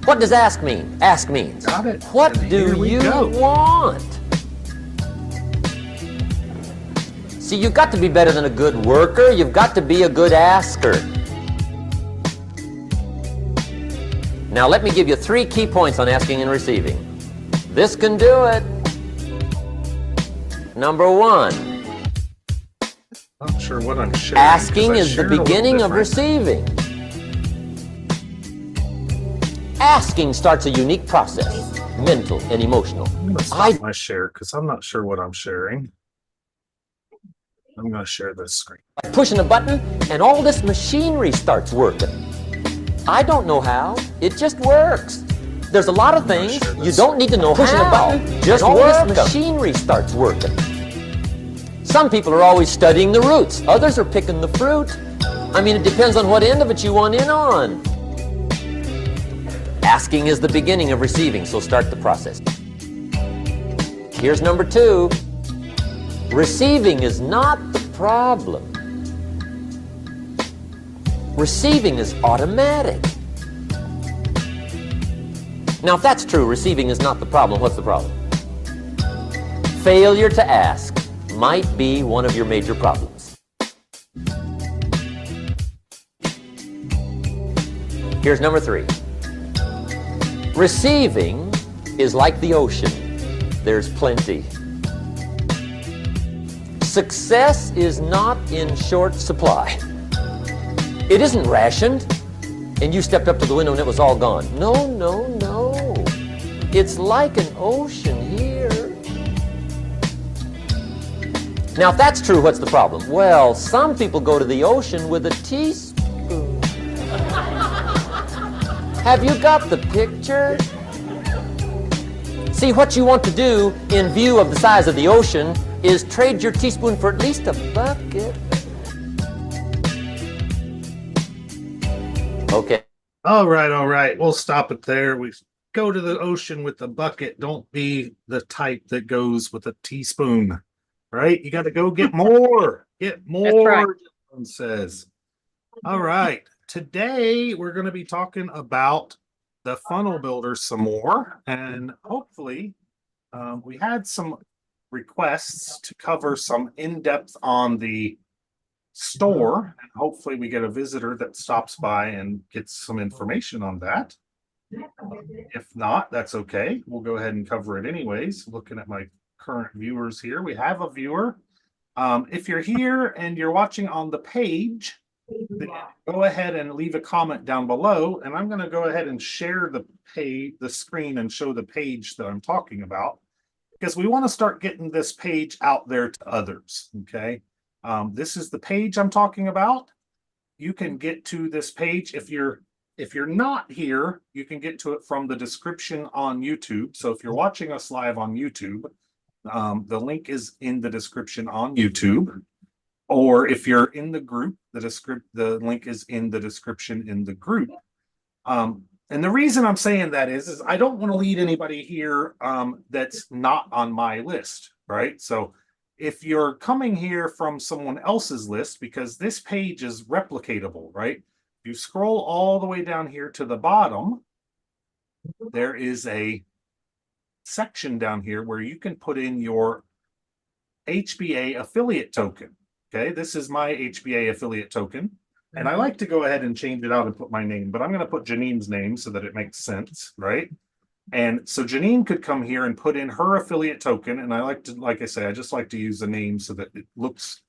What does ask mean? Ask means, Got it. what And do here we you go. want? See, you've got to be better than a good worker. You've got to be a good asker. Now, let me give you 3 key points on asking and receiving. This can do it. Number 1, Not sure what I'm sharing. asking is the beginning of receiving. Asking starts a unique process, mental and emotional. I'm going to stop my share because I'm not sure what I'm sharing. I'm going to share this screen. By pushing a button and all this machinery starts working. I don't know how, it just works. There's a lot of things you don't need to know how. Pushing a button, just all this machinery starts working. Some people are always studying the roots, others are picking the fruit. I mean, it depends on what end of it you want in on. Asking is the beginning of receiving, so start the process. Here's number 2. Receiving is not the problem. Receiving is automatic. Now, if that's true, receiving is not the problem, what's the problem? Failure to ask might be one of your major problems. Here's number 3. Receiving is like the ocean. There's plenty. Success is not in short supply. It isn't rationed, and you stepped up to the window and it was all gone. No, no, no. It's like an ocean here. Now, if that's true, what's the problem? Well, some people go to the ocean with a teaspoon. Have you got the picture? See, what you want to do in view of the size of the ocean is trade your teaspoon for at least a bucket. Okay. All right. We'll stop it there. We go to the ocean with the bucket. Don't be the type that goes with a teaspoon, right? You got to go get more. Get more, That's right. John says. All right. Today, we're going to be talking about the funnel builder some more. And hopefully, we had some requests to cover some in-depth on the store, and hopefully we get a visitor that stops by and gets some information on that. If not, that's okay. We'll go ahead and cover it anyways. Looking at my current viewers here, we have a viewer. If you're here and you're watching on the page, then go ahead and leave a comment down below, and I'm going to go ahead and share the screen and show the page that I'm talking about, because we want to start getting this page out there to others. Okay. This is the page I'm talking about. You can get to this page if you're not here. You can get to it from the description on YouTube. So if you're watching us live on YouTube, the link is in the description on YouTube. Or if you're in the group, the link is in the description in the group. And the reason I'm saying that is I don't want to lead anybody here that's not on my list, right? So if you're coming here from someone else's list, because this page is replicatable, right? You scroll all the way down here to the bottom, there is a section down here where you can put in your HBA affiliate token. Okay, this is my HBA affiliate token. And I like to go ahead and change it out and put my name, but I'm going to put Janine's name so that it makes sense, right? And so Janine could come here and put in her affiliate token. And I like I say, I just like to use a name so that it looks,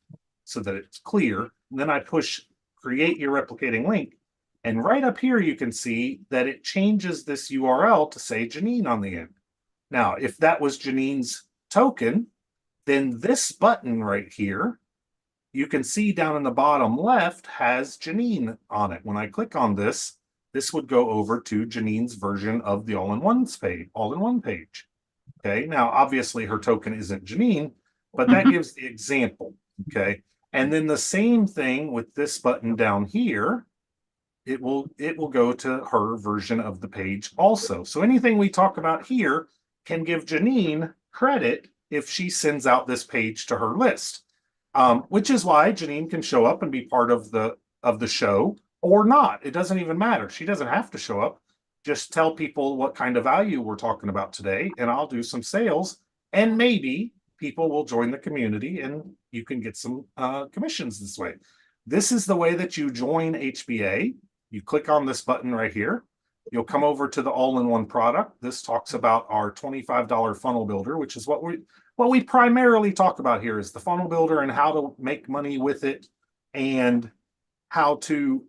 so that it's clear. And then I push create your replicating link. And right up here, you can see that it changes this URL to say Janine on the end. Now, if that was Janine's token, then this button right here, you can see down in the bottom left has Janine on it. When I click on this, this would go over to Janine's version of the all-in-one page. Okay, now obviously her token isn't Janine, but that gives the example. Okay, and then the same thing with this button down here. It will go to her version of the page also. So anything we talk about here can give Janine credit if she sends out this page to her list, which is why Janine can show up and be part of the show or not. It doesn't even matter. She doesn't have to show up. just tell people what kind of value we're talking about today, and I'll do some sales, and maybe people will join the community and you can get some commissions this way. This is the way that you join HBA. You click on this button right here. You'll come over to the all-in-one product. This talks about our $25 funnel builder, which is what we primarily talk about here, is the funnel builder and how to make money with it, and how to,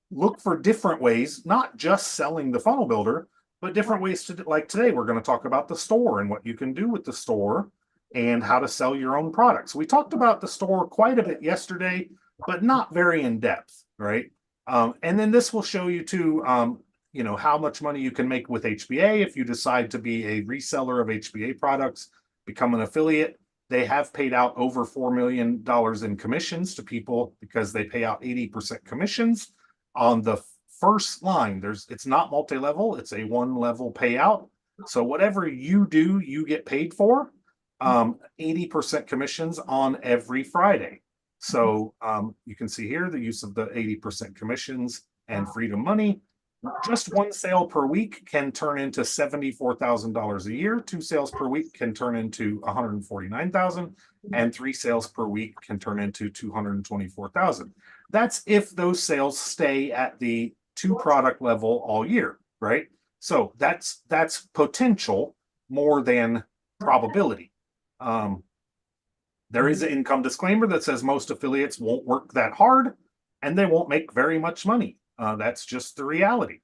look for different ways, not just selling the funnel builder, but different ways to, like today, we're going to talk about the store and what you can do with the store and how to sell your own products. We talked about the store quite a bit yesterday, but not very in depth, right? And then this will show you too, how much money you can make with HBA if you decide to be a reseller of HBA products, become an affiliate. They have paid out over $4 million in commissions to people because they pay out 80% commissions on the first line. It's not multi-level, it's a one-level payout. So whatever you do, you get paid for. 80% commissions on every Friday. So you can see here the use of the 80% commissions and freedom money. Just one sale per week can turn into $74,000 a year. 2 sales per week can turn into $149,000, and 3 sales per week can turn into $224,000. That's if those sales stay at the 2 product level all year, right? So that's potential more than probability. There is an income disclaimer that says most affiliates won't work that hard and they won't make very much money. That's just the reality.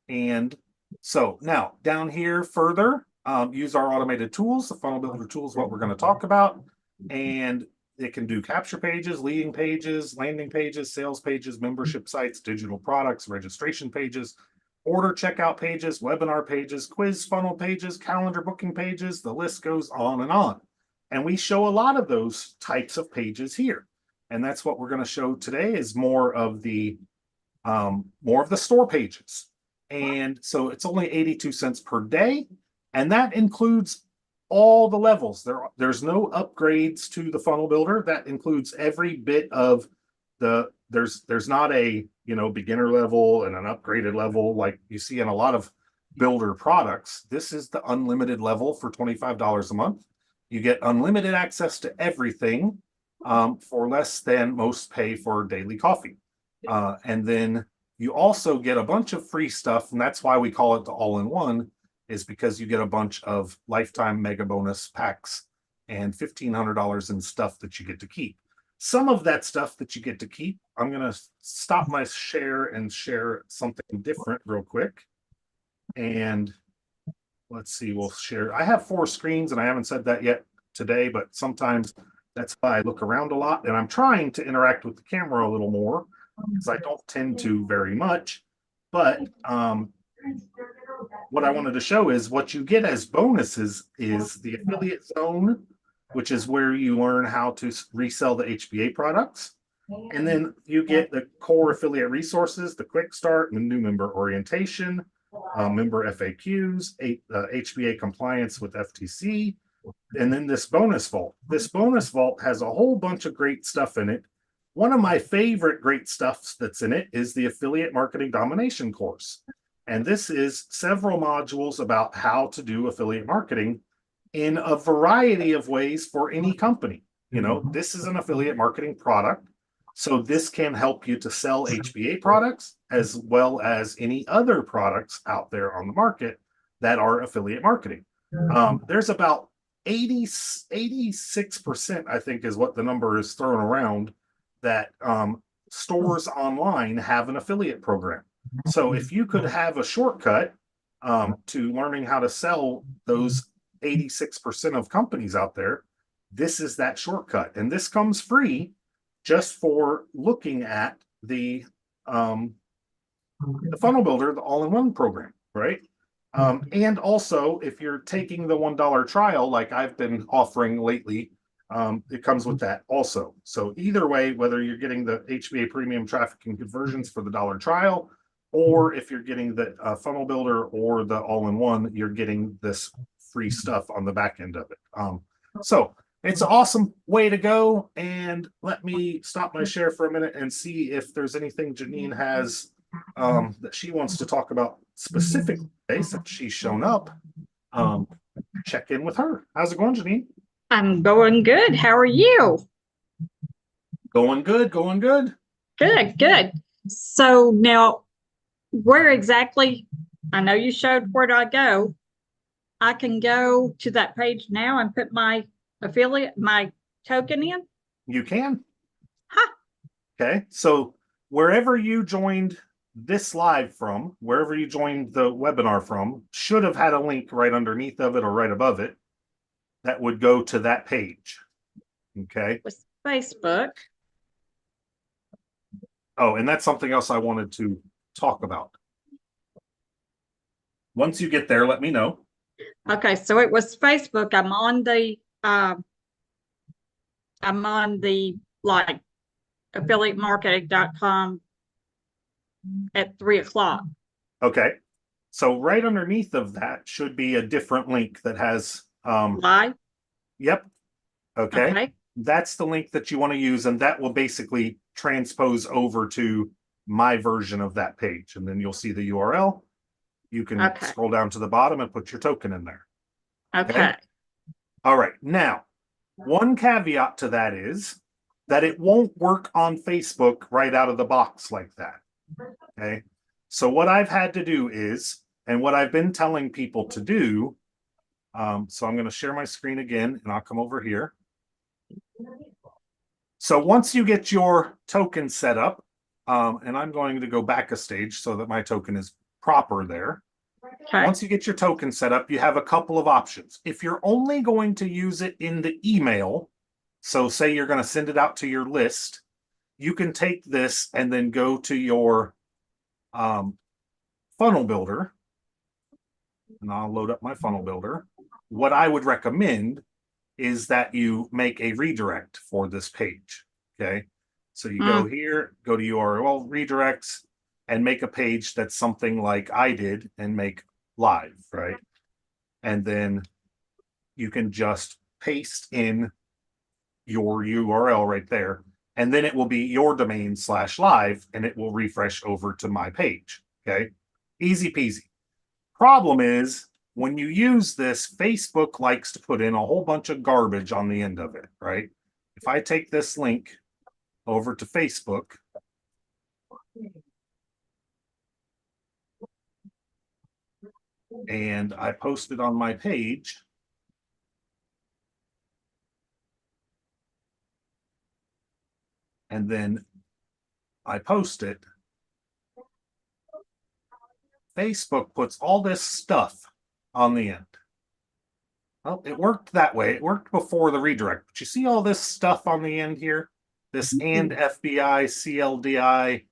And so now down here further, use our automated tools. The funnel builder tool is what we're going to talk about. And it can do capture pages, leading pages, landing pages, sales pages, membership sites, digital products, registration pages, order checkout pages, webinar pages, quiz funnel pages, calendar booking pages. The list goes on and on. And we show a lot of those types of pages here. And that's what we're going to show today, is more of the store pages. And so it's only 82 cents per day. And that includes all the levels. There's no upgrades to the funnel builder. That includes every bit of there's not a beginner level and an upgraded level like you see in a lot of builder products. This is the unlimited level for $25 a month. You get unlimited access to everything for less than most pay for daily coffee. And then you also get a bunch of free stuff, and that's why we call it the all-in-one, is because you get a bunch of lifetime mega bonus packs and $1,500 in stuff that you get to keep. Some of that stuff that you get to keep, I'm going to stop my share and share something different real quick. And let's see, we'll share. I have 4 screens, and I haven't said that yet today, but sometimes that's why I look around a lot. And I'm trying to interact with the camera a little more because I don't tend to very much. But what I wanted to show is what you get as bonuses is the affiliate zone, which is where you learn how to resell the HBA products. And then you get the core affiliate resources, the quick start, the new member orientation, member FAQs, HBA compliance with FTC, and then this bonus vault. This bonus vault has a whole bunch of great stuff in it. One of my favorite great stuff that's in it is the affiliate marketing domination course. And this is several modules about how to do affiliate marketing in a variety of ways for any company. This is an affiliate marketing product. So this can help you to sell HBA products as well as any other products out there on the market that are affiliate marketing. There's about 86%, I think is what the number is thrown around, that stores online have an affiliate program. So if you could have a shortcut to learning how to sell those 86% of companies out there, this is that shortcut. And this comes free just for looking at the funnel builder, the all-in-one program, right? And also, if you're taking the $1 trial, like I've been offering lately, it comes with that also. So either way, whether you're getting the HBA premium traffic and conversions for the $1 trial, or if you're getting the funnel builder or the all-in-one, you're getting this free stuff on the back end of it. So it's an awesome way to go. And let me stop my share for a minute and see if there's anything Janine has that she wants to talk about specifically today, since she's shown up, check in with her. How's it going, Janine? I'm going good. How are you? Going good, going good. Good, good. So now, where exactly? I know you showed where do I go. I can go to that page now and put my affiliate, my token in. You can. Huh. Okay. So wherever you joined this live from, wherever you joined the webinar from, should have had a link right underneath of it or right above it that would go to that page. Okay. With Facebook. Oh, and that's something else I wanted to talk about. Once you get there, let me know. Okay, so it was Facebook. I'm on the like affiliatemarketing.com at 3:00. Okay. So right underneath of that should be a different link that has Live. yep. Okay. Okay. That's the link that you want to use, and that will basically transpose over to my version of that page. And then you'll see the URL. You can scroll down to the bottom and put your token in there. Okay. All right. Now, one caveat to that is that it won't work on Facebook right out of the box like that. Okay. So what I've had to do is, and what I've been telling people to do, so I'm going to share my screen again, and I'll come over here. So once you get your token set up, and I'm going to go back a stage so that my token is proper there. Okay. Once you get your token set up, you have a couple of options. If you're only going to use it in the email, so say you're going to send it out to your list, you can take this and then go to your funnel builder, and I'll load up my funnel builder. What I would recommend is that you make a redirect for this page. Okay. So you go here, go to URL redirects, and make a page that's something like I did and make live, right? And then you can just paste in your URL right there. And then it will be your domain /live, and it will refresh over to my page. Okay. Easy peasy. Problem is, when you use this, Facebook likes to put in a whole bunch of garbage on the end of it, right? If I take this link over to Facebook, and I post it on my page, and then I post it, Facebook puts all this stuff on the end. Well, it worked that way. It worked before the redirect. But you see all this stuff on the end here? This and FBI, CLDI,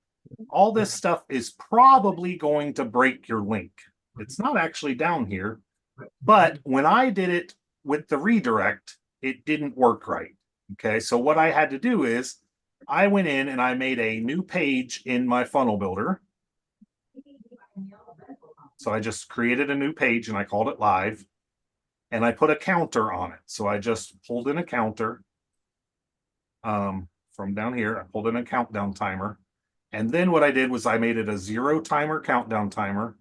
all this stuff is probably going to break your link. It's not actually down here. But when I did it with the redirect, it didn't work right. Okay, so what I had to do is I went in and I made a new page in my funnel builder. So I just created a new page and I called it live, and I put a counter on it. So I just pulled in a counter from down here. I pulled in a countdown timer. And then what I did was I made it a 0 timer countdown timer,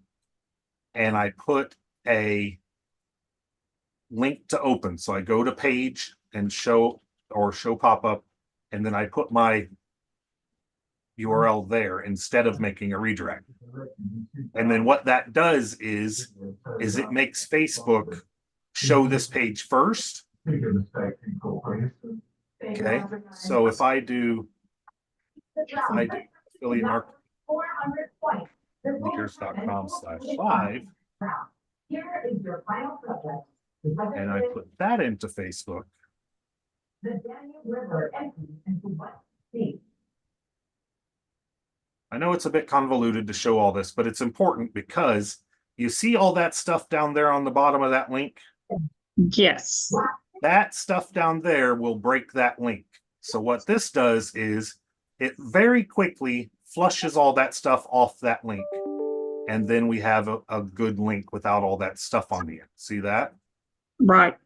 and I put a link to open. So I go to page and show pop-up, and then I put my URL there instead of making a redirect. And then what that does is it makes Facebook show this page first. Okay, so if I do affiliate marketing.com/live, and I put that into Facebook, I know it's a bit convoluted to show all this, but it's important because you see all that stuff down there on the bottom of that link? Yes. That stuff down there will break that link. So what this does is it very quickly flushes all that stuff off that link. And then we have a good link without all that stuff on the end. See that? Right.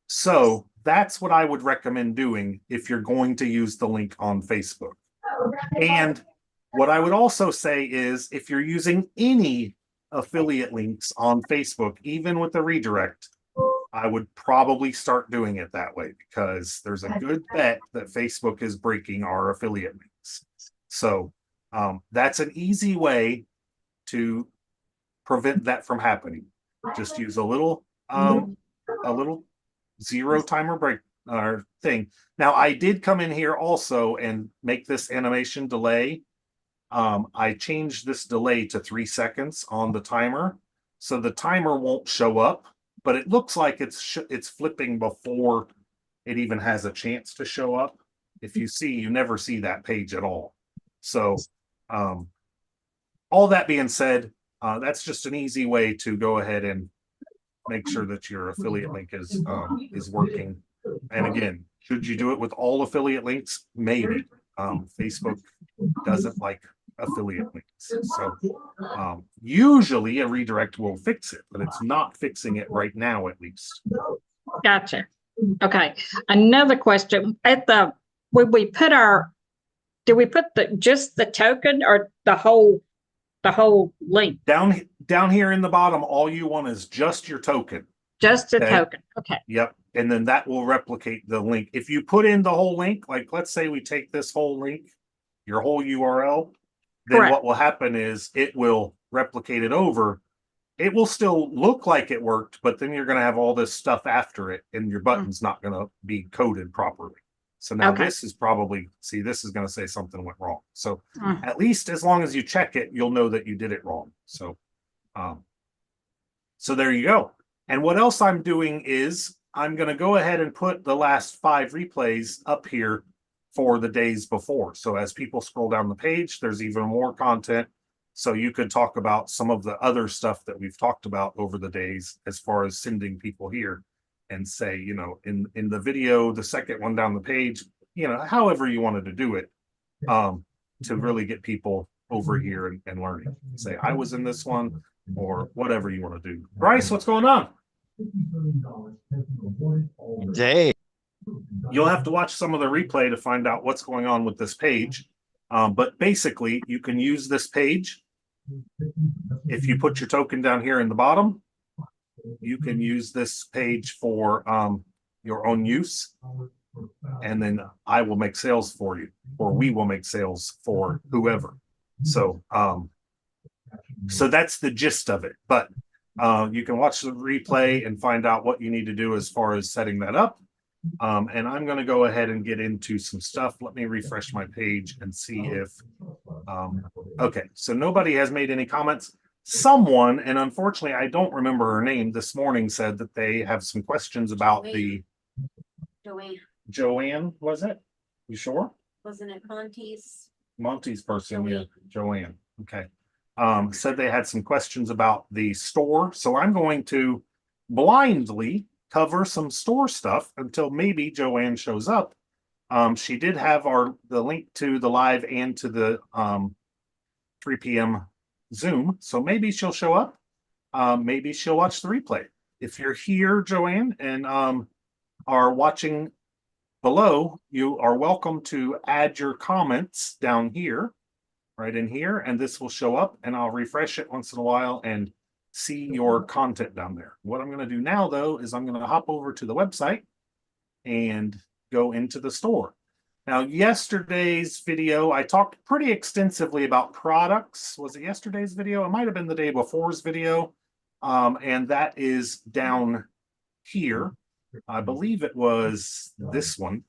So that's what I would recommend doing if you're going to use the link on Facebook. And what I would also say is if you're using any affiliate links on Facebook, even with the redirect, I would probably start doing it that way because there's a good bet that Facebook is breaking our affiliate links. So that's an easy way to prevent that from happening. Just use a little zero timer break thing. Now I did come in here also and make this animation delay. I changed this delay to 3 seconds on the timer, so the timer won't show up, but it looks like it's flipping before it even has a chance to show up. If you see, you never see that page at all. So all that being said, that's just an easy way to go ahead and make sure that your affiliate link is working. And again, should you do it with all affiliate links? Maybe. Facebook doesn't like affiliate links. So usually a redirect will fix it, but it's not fixing it right now, at least. Gotcha. Okay. Another question. When we put do we put just the token or the whole link? Down here in the bottom, all you want is just your token. Just a token. Okay. Yep. And then that will replicate the link. If you put in the whole link, like let's say we take this whole link, your whole URL, then Correct. what will happen is it will replicate it over. It will still look like it worked, but then you're going to have all this stuff after it and your button's not going to be coded properly. So now this is probably, this is going to say something went wrong. So at least as long as you check it, you'll know that you did it wrong. So, so there you go. And what else I'm doing is I'm going to go ahead and put the last 5 replays up here for the days before. So as people scroll down the page, there's even more content. So you could talk about some of the other stuff that we've talked about over the days as far as sending people here and say, you know, in the video, the second one down the page, you know, however you wanted to do it, to really get people over here and learning. Say, I was in this one, or whatever you want to do. Bryce, what's going on? Hey. You'll have to watch some of the replay to find out what's going on with this page. But basically, you can use this page. If you put your token down here in the bottom, you can use this page for your own use. And then I will make sales for you, or we will make sales for whoever. So, so that's the gist of it. But you can watch the replay and find out what you need to do as far as setting that up. And I'm going to go ahead and get into some stuff. Let me refresh my page and see if, okay, so nobody has made any comments. Someone, and unfortunately, I don't remember her name, this morning said that they have some questions about the Joanne, was it? You sure? Wasn't it Monty's person, yeah, Joanne. Okay. Said they had some questions about the store. So I'm going to blindly cover some store stuff until maybe Joanne shows up. She did have the link to the live and to the 3 p.m. Zoom. So maybe she'll show up. Maybe she'll watch the replay. If you're here, Joanne, and are watching below, you are welcome to add your comments down here, right in here, and this will show up, and I'll refresh it once in a while and see your content down there. What I'm going to do now, though, is I'm going to hop over to the website and go into the store. Now, yesterday's video, I talked pretty extensively about products. Was it yesterday's video? It might have been the day before's video, and that is down here. I believe it was this one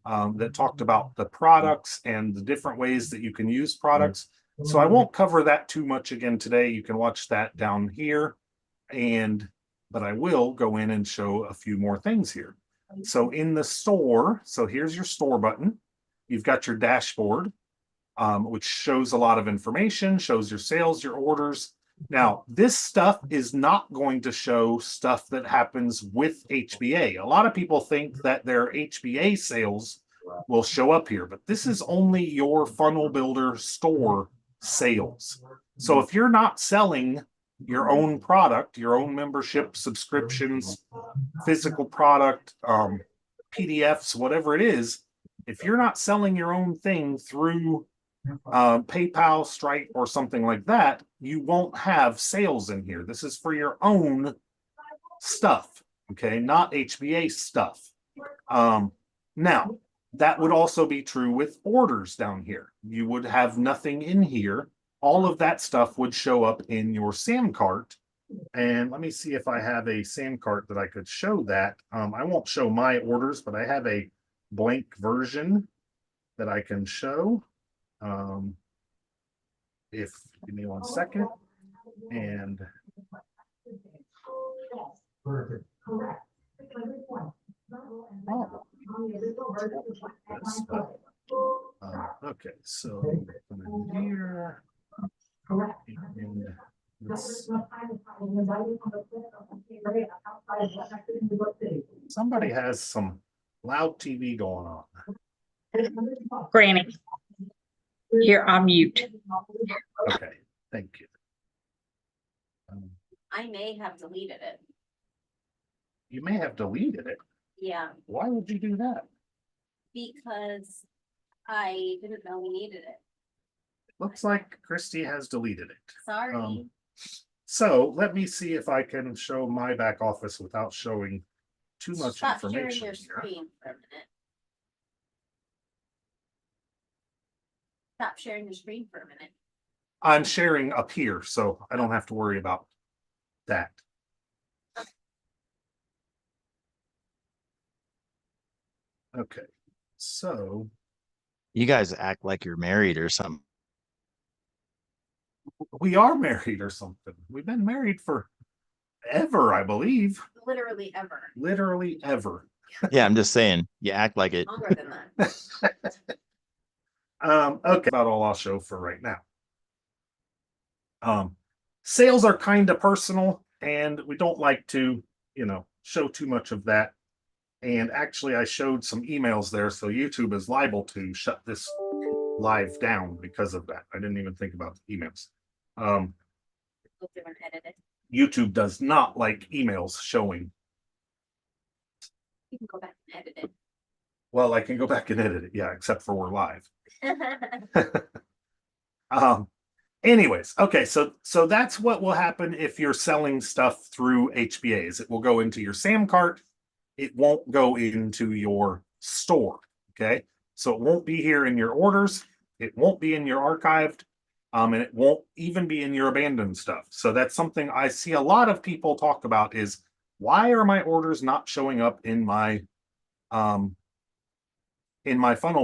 that talked about the products and the different ways that you can use products. So I won't cover that too much again today. You can watch that down here, but I will go in and show a few more things here. So in the store, so here's your store button. You've got your dashboard, which shows a lot of information, shows your sales, your orders. Now, this stuff is not going to show stuff that happens with HBA. A lot of people think that their HBA sales will show up here, but this is only your funnel builder store sales. So if you're not selling your own product, your own membership, subscriptions, physical product, PDFs, whatever it is, if you're not selling your own thing through PayPal, Stripe, or something like that, you won't have sales in here. This is for your own stuff, okay, not HBA stuff. Now, that would also be true with orders down here. You would have nothing in here. All of that stuff would show up in your SAM cart. And let me see if I have a SAM cart that I could show that. I won't show my orders, but I have a blank version that I can show. If give me 1 second. And okay, so here. And somebody has some loud TV going on. Granny, you're on mute. Okay, thank you. I may have deleted it. You may have deleted it. Yeah, Why would you do that? because I didn't know we needed it. Looks like Christy has deleted it. Sorry. So let me see if I can show my back office without showing too much Stop sharing information your here. screen for a minute. Stop sharing your screen for a minute. I'm sharing up here, so I don't have to worry about that. Okay, so You guys act like you're married or something. we are married or something. We've been married for ever, I believe. Literally ever. Literally ever. Yeah, I'm just saying, you act like it. Longer than that. Okay, about all I'll show for right now. Sales are kind of personal, and we don't like to, show too much of that. And actually, I showed some emails there, so YouTube is liable to shut this live down because of that. I didn't even think about the emails. Go through and edit it. YouTube does not like emails showing. You can go back and edit it. Well, I can go back and edit it, yeah, except for we're live. Anyways, okay, so that's what will happen if you're selling stuff through HBAs. It will go into your SAM cart. It won't go into your store. Okay, so it won't be here in your orders. It won't be in your archived, and it won't even be in your abandoned stuff. So that's something I see a lot of people talk about is why are my orders not showing up in my funnel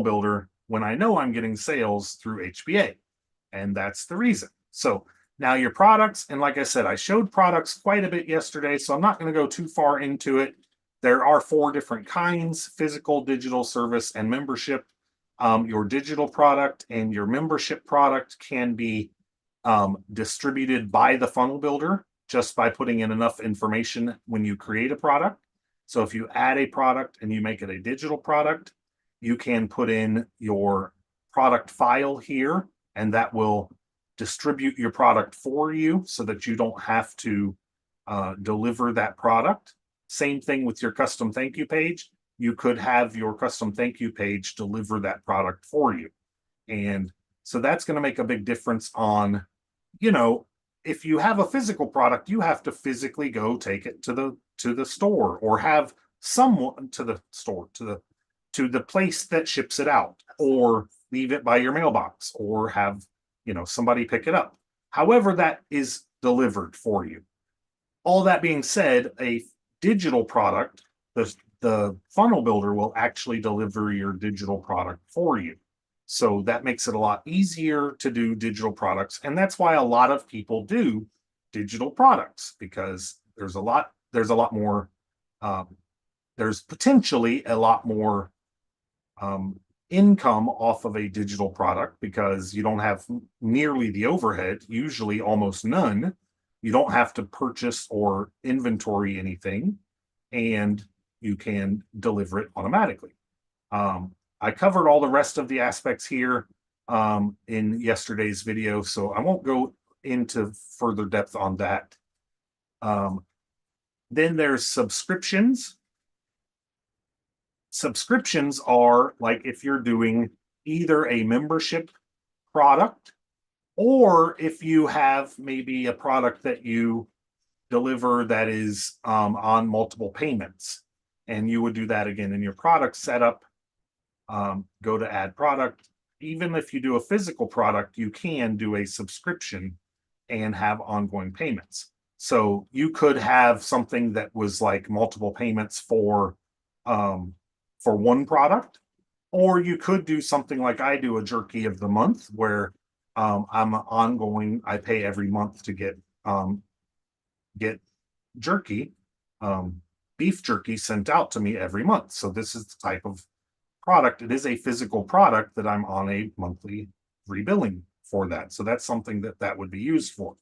builder when I know I'm getting sales through HBA? And that's the reason. So now your products, and like I said, I showed products quite a bit yesterday, so I'm not going to go too far into it. There are 4 different kinds: physical, digital, service, and membership. Your digital product and your membership product can be distributed by the funnel builder just by putting in enough information when you create a product. So if you add a product and you make it a digital product, you can put in your product file here, and that will distribute your product for you so that you don't have to deliver that product. Same thing with your custom thank you page. You could have your custom thank you page deliver that product for you. And so that's going to make a big difference on, if you have a physical product, you have to physically go take it to the store, or have someone to the store, to the place that ships it out, or leave it by your mailbox, or have somebody pick it up. However that is delivered for you. All that being said, a digital product, the funnel builder will actually deliver your digital product for you. So that makes it a lot easier to do digital products. And that's why a lot of people do digital products, because there's potentially a lot more income off of a digital product, because you don't have nearly the overhead, usually almost none. You don't have to purchase or inventory anything, and you can deliver it automatically. I covered all the rest of the aspects here in yesterday's video, so I won't go into further depth on that. Then there's subscriptions. Subscriptions are like if you're doing either a membership product Or if you have maybe a product that you deliver that is on multiple payments, and you would do that again in your product setup. Go to add product. Even if you do a physical product, you can do a subscription and have ongoing payments. So you could have something that was like multiple payments for one product, or you could do something like I do, a jerky of the month, where I'm ongoing. I pay every month to get jerky, beef jerky sent out to me every month. So this is the type of product. It is a physical product that I'm on a monthly rebilling for that. So that's something that would be used for.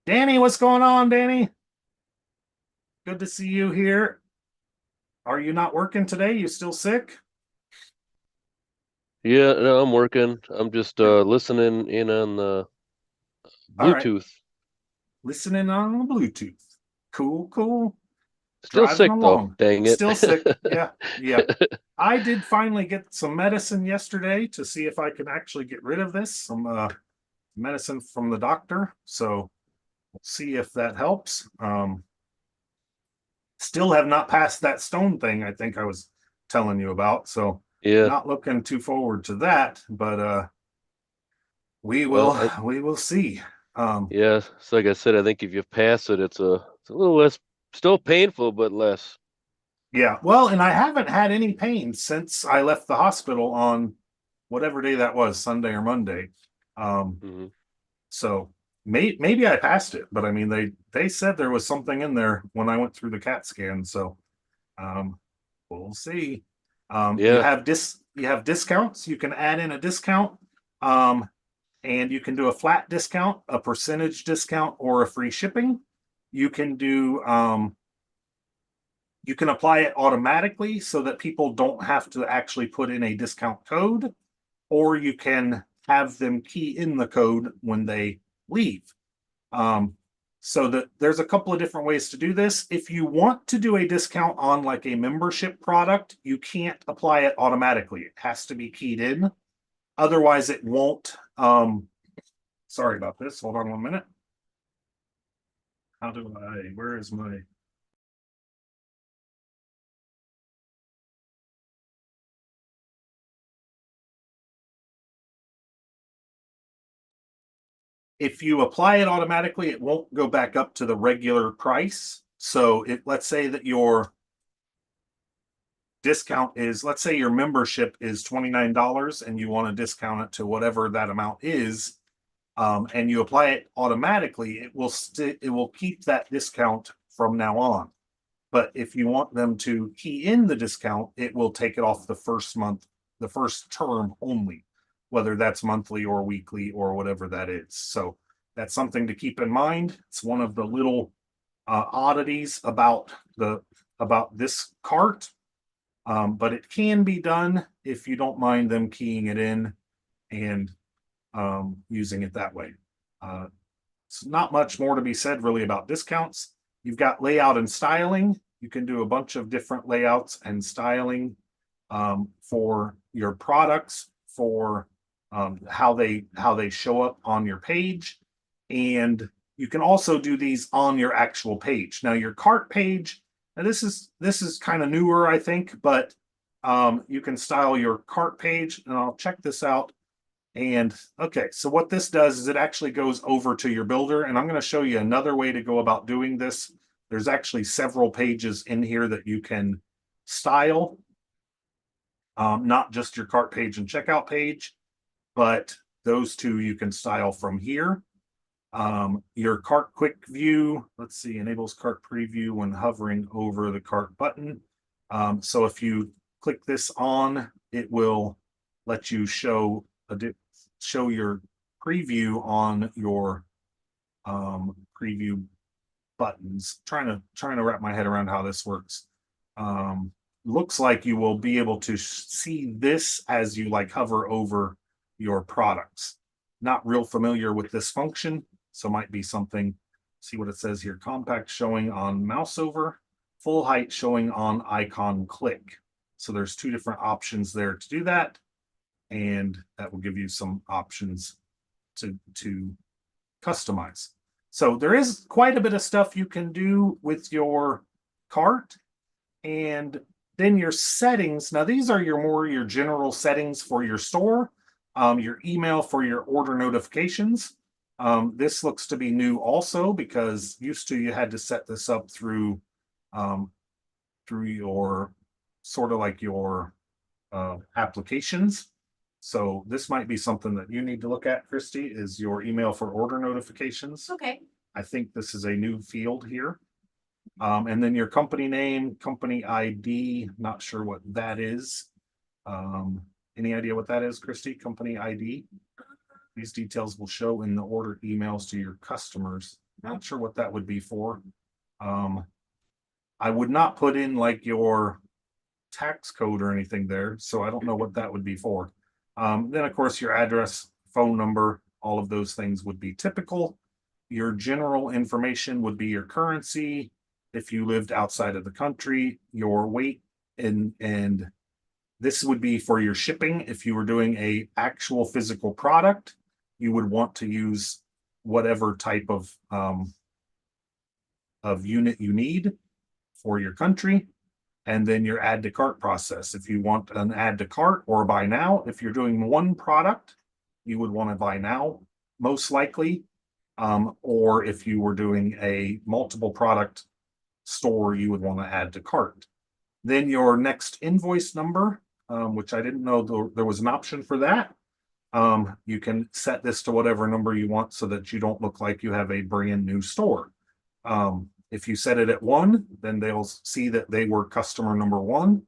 Danny, what's going on, Danny? Good to see you here. Are you not working today? You still sick? Yeah, no, I'm working. I'm just listening in on the All right. Bluetooth. Listening on the Bluetooth. Cool, cool. Still Driving sick though. along. Dang it. Still sick. Yeah, yeah. I did finally get some medicine yesterday to see if I can actually get rid of this. Some medicine from the doctor. So we'll see if that helps. Still have not passed that stone thing I think I was telling you about. So Yeah. not looking too forward to that, but we will Well, we will see. yeah, so like I said, I think if you pass it, it's a little less, still painful, but less. Yeah, well, and I haven't had any pain since I left the hospital on whatever day that was, Sunday or Monday. Hmm. So maybe I passed it, but I mean they said there was something in there when I went through the CAT scan. So um, we'll see. You Yeah. have discounts. You can add in a discount, um, and you can do a flat discount, a percentage discount, or a free shipping. You can do you can apply it automatically so that people don't have to actually put in a discount code, or you can have them key in the code when they leave. So that there's a couple of different ways to do this. If you want to do a discount on like a membership product, you can't apply it automatically. It has to be keyed in. Otherwise, it won't. Sorry about this. Hold on 1 minute. Where is my if you apply it automatically, it won't go back up to the regular price. So let's say that your discount is, let's say your membership is $29 and you want to discount it to whatever that amount is, and you apply it automatically, it will keep that discount from now on. But if you want them to key in the discount, it will take it off the first month, the first term only, whether that's monthly or weekly or whatever that is. So that's something to keep in mind. It's one of the little oddities about this cart, but it can be done if you don't mind them keying it in and using it that way. It's not much more to be said really about discounts. You've got layout and styling. You can do a bunch of different layouts and styling for your products, for how they show up on your page. And you can also do these on your actual page. Now your cart page, now this is kind of newer, I think, but you can style your cart page, and I'll check this out. And okay, so what this does is it actually goes over to your builder, and I'm going to show you another way to go about doing this. There's actually several pages in here that you can style, not just your cart page and checkout page, but those two you can style from here. Your cart quick view, let's see, enables cart preview when hovering over the cart button. So if you click this on, it will let you show your preview on your preview buttons. Trying to wrap my head around how this works. Looks like you will be able to see this as you like hover over your products. Not real familiar with this function, so might be something. See what it says here: compact showing on mouse over, full height showing on icon click. So there's two different options there to do that, and that will give you some options to customize. So there is quite a bit of stuff you can do with your cart. And then your settings. Now these are your general settings for your store, your email for your order notifications. This looks to be new also, because used to you had to set this up through your sort of like your applications. So this might be something that you need to look at, Christy, is your email for order notifications. Okay. I think this is a new field here. And then your company name, company ID, not sure what that is. Any idea what that is, Christy? Company ID? These details will show in the order emails to your customers. Not sure what that would be for. I would not put in like your tax code or anything there, so I don't know what that would be for. Then of course your address, phone number, all of those things would be typical. Your general information would be your currency. If you lived outside of the country, your weight, and this would be for your shipping. If you were doing a actual physical product, you would want to use whatever type of unit you need for your country. And then your add to cart process. If you want an add to cart or buy now, if you're doing one product, you would want to buy now, most likely. Or if you were doing a multiple product store, you would want to add to cart. Then your next invoice number, which I didn't know there was an option for that. You can set this to whatever number you want so that you don't look like you have a brand new store. If you set it at 1, then they'll see that they were customer number 1,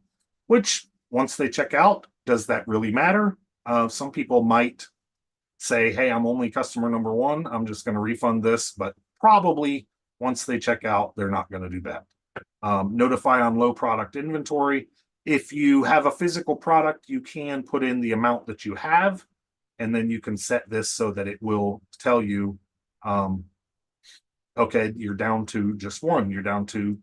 which once they check out, does that really matter? Some people might say, hey, I'm only customer number 1. I'm just going to refund this, but probably once they check out, they're not going to do that. Notify on low product inventory. If you have a physical product, you can put in the amount that you have, and then you can set this so that it will tell you, okay, you're down to just 1, you're down to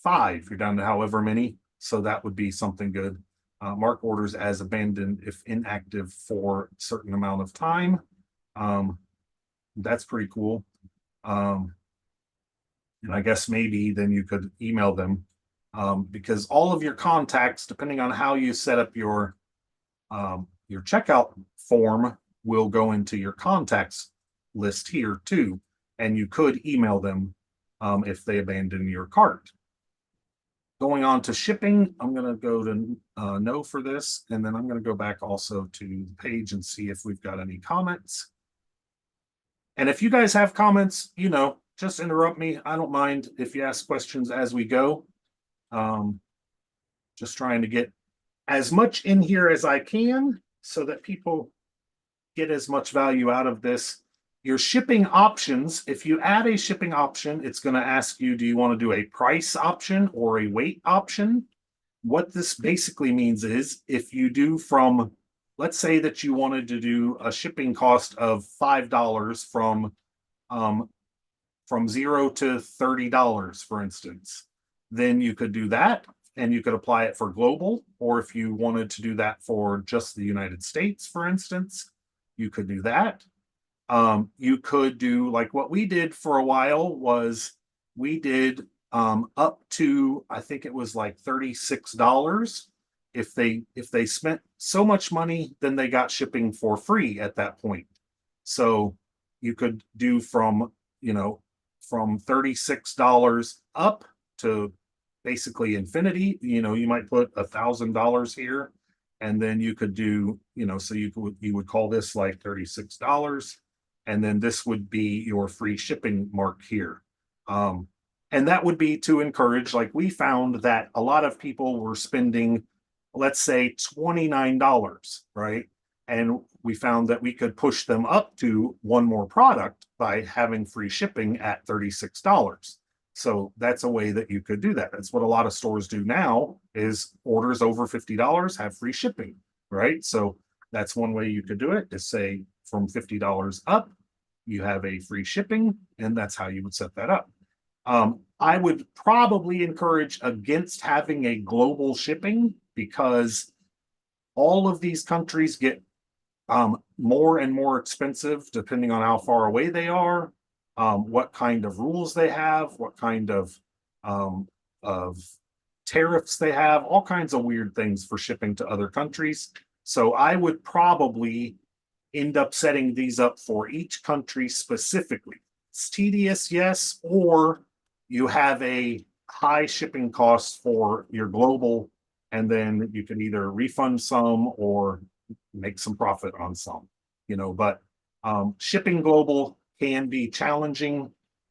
5, you're down to however many. So that would be something good. Mark orders as abandoned if inactive for a certain amount of time. That's pretty cool. And I guess maybe then you could email them, because all of your contacts, depending on how you set up your checkout form, will go into your contacts list here too. And you could email them if they abandon your cart. Going on to shipping, I'm going to go to no for this, and then I'm going to go back also to the page and see if we've got any comments. And if you guys have comments, just interrupt me. I don't mind if you ask questions as we go. Just trying to get as much in here as I can so that people get as much value out of this. Your shipping options, if you add a shipping option, it's going to ask you, do you want to do a price option or a weight option? What this basically means is if you do from, let's say that you wanted to do a shipping cost of $5 from 0 to $30, for instance, then you could do that and you could apply it for global. Or if you wanted to do that for just the United States, for instance, you could do that. You could do like what we did for a while was we did up to, I think it was like $36. If they spent so much money, then they got shipping for free at that point. So you could do from $36 up to basically infinity. You might put $1,000 here, and then you could do, so you would call this like $36. And then this would be your free shipping mark here. And that would be to encourage, like we found that a lot of people were spending, let's say $29, right? And we found that we could push them up to one more product by having free shipping at $36. So that's a way that you could do that. That's what a lot of stores do now, is orders over $50 have free shipping, right? So that's one way you could do it, is say from $50 up, you have a free shipping, and that's how you would set that up. I would probably encourage against having a global shipping, because all of these countries get more and more expensive depending on how far away they are, what kind of rules they have, what kind of tariffs they have, all kinds of weird things for shipping to other countries. So I would probably end up setting these up for each country specifically. It's tedious, yes, or you have a high shipping cost for your global, and then you can either refund some or make some profit on some, but shipping global can be challenging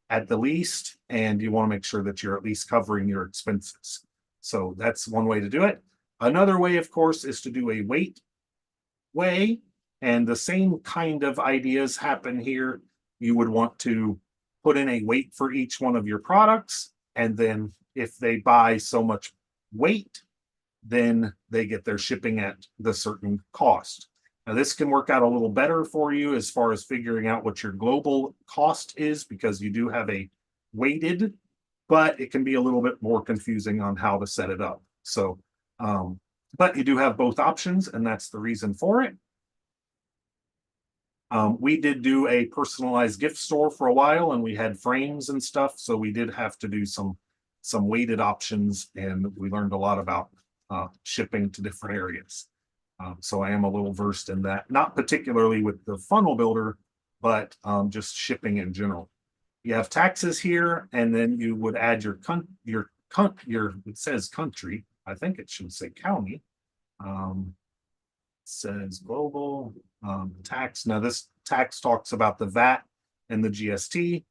at the least, and you want to make sure that you're at least covering your expenses. So that's one way to do it. Another way, of course, is to do a weight way, and the same kind of ideas happen here. You would want to put in a weight for each one of your products, and then if they buy so much weight, then they get their shipping at the certain cost. Now, this can work out a little better for you as far as figuring out what your global cost is, because you do have a weighted, but it can be a little bit more confusing on how to set it up. So, but you do have both options, and that's the reason for it. We did do a personalized gift store for a while, and we had frames and stuff, so we did have to do some weighted options, and we learned a lot about shipping to different areas. So I am a little versed in that, not particularly with the funnel builder, but just shipping in general. You have taxes here, and then you would add your it says country. I think it should say county. Says global tax. Now this tax talks about the VAT and the GST.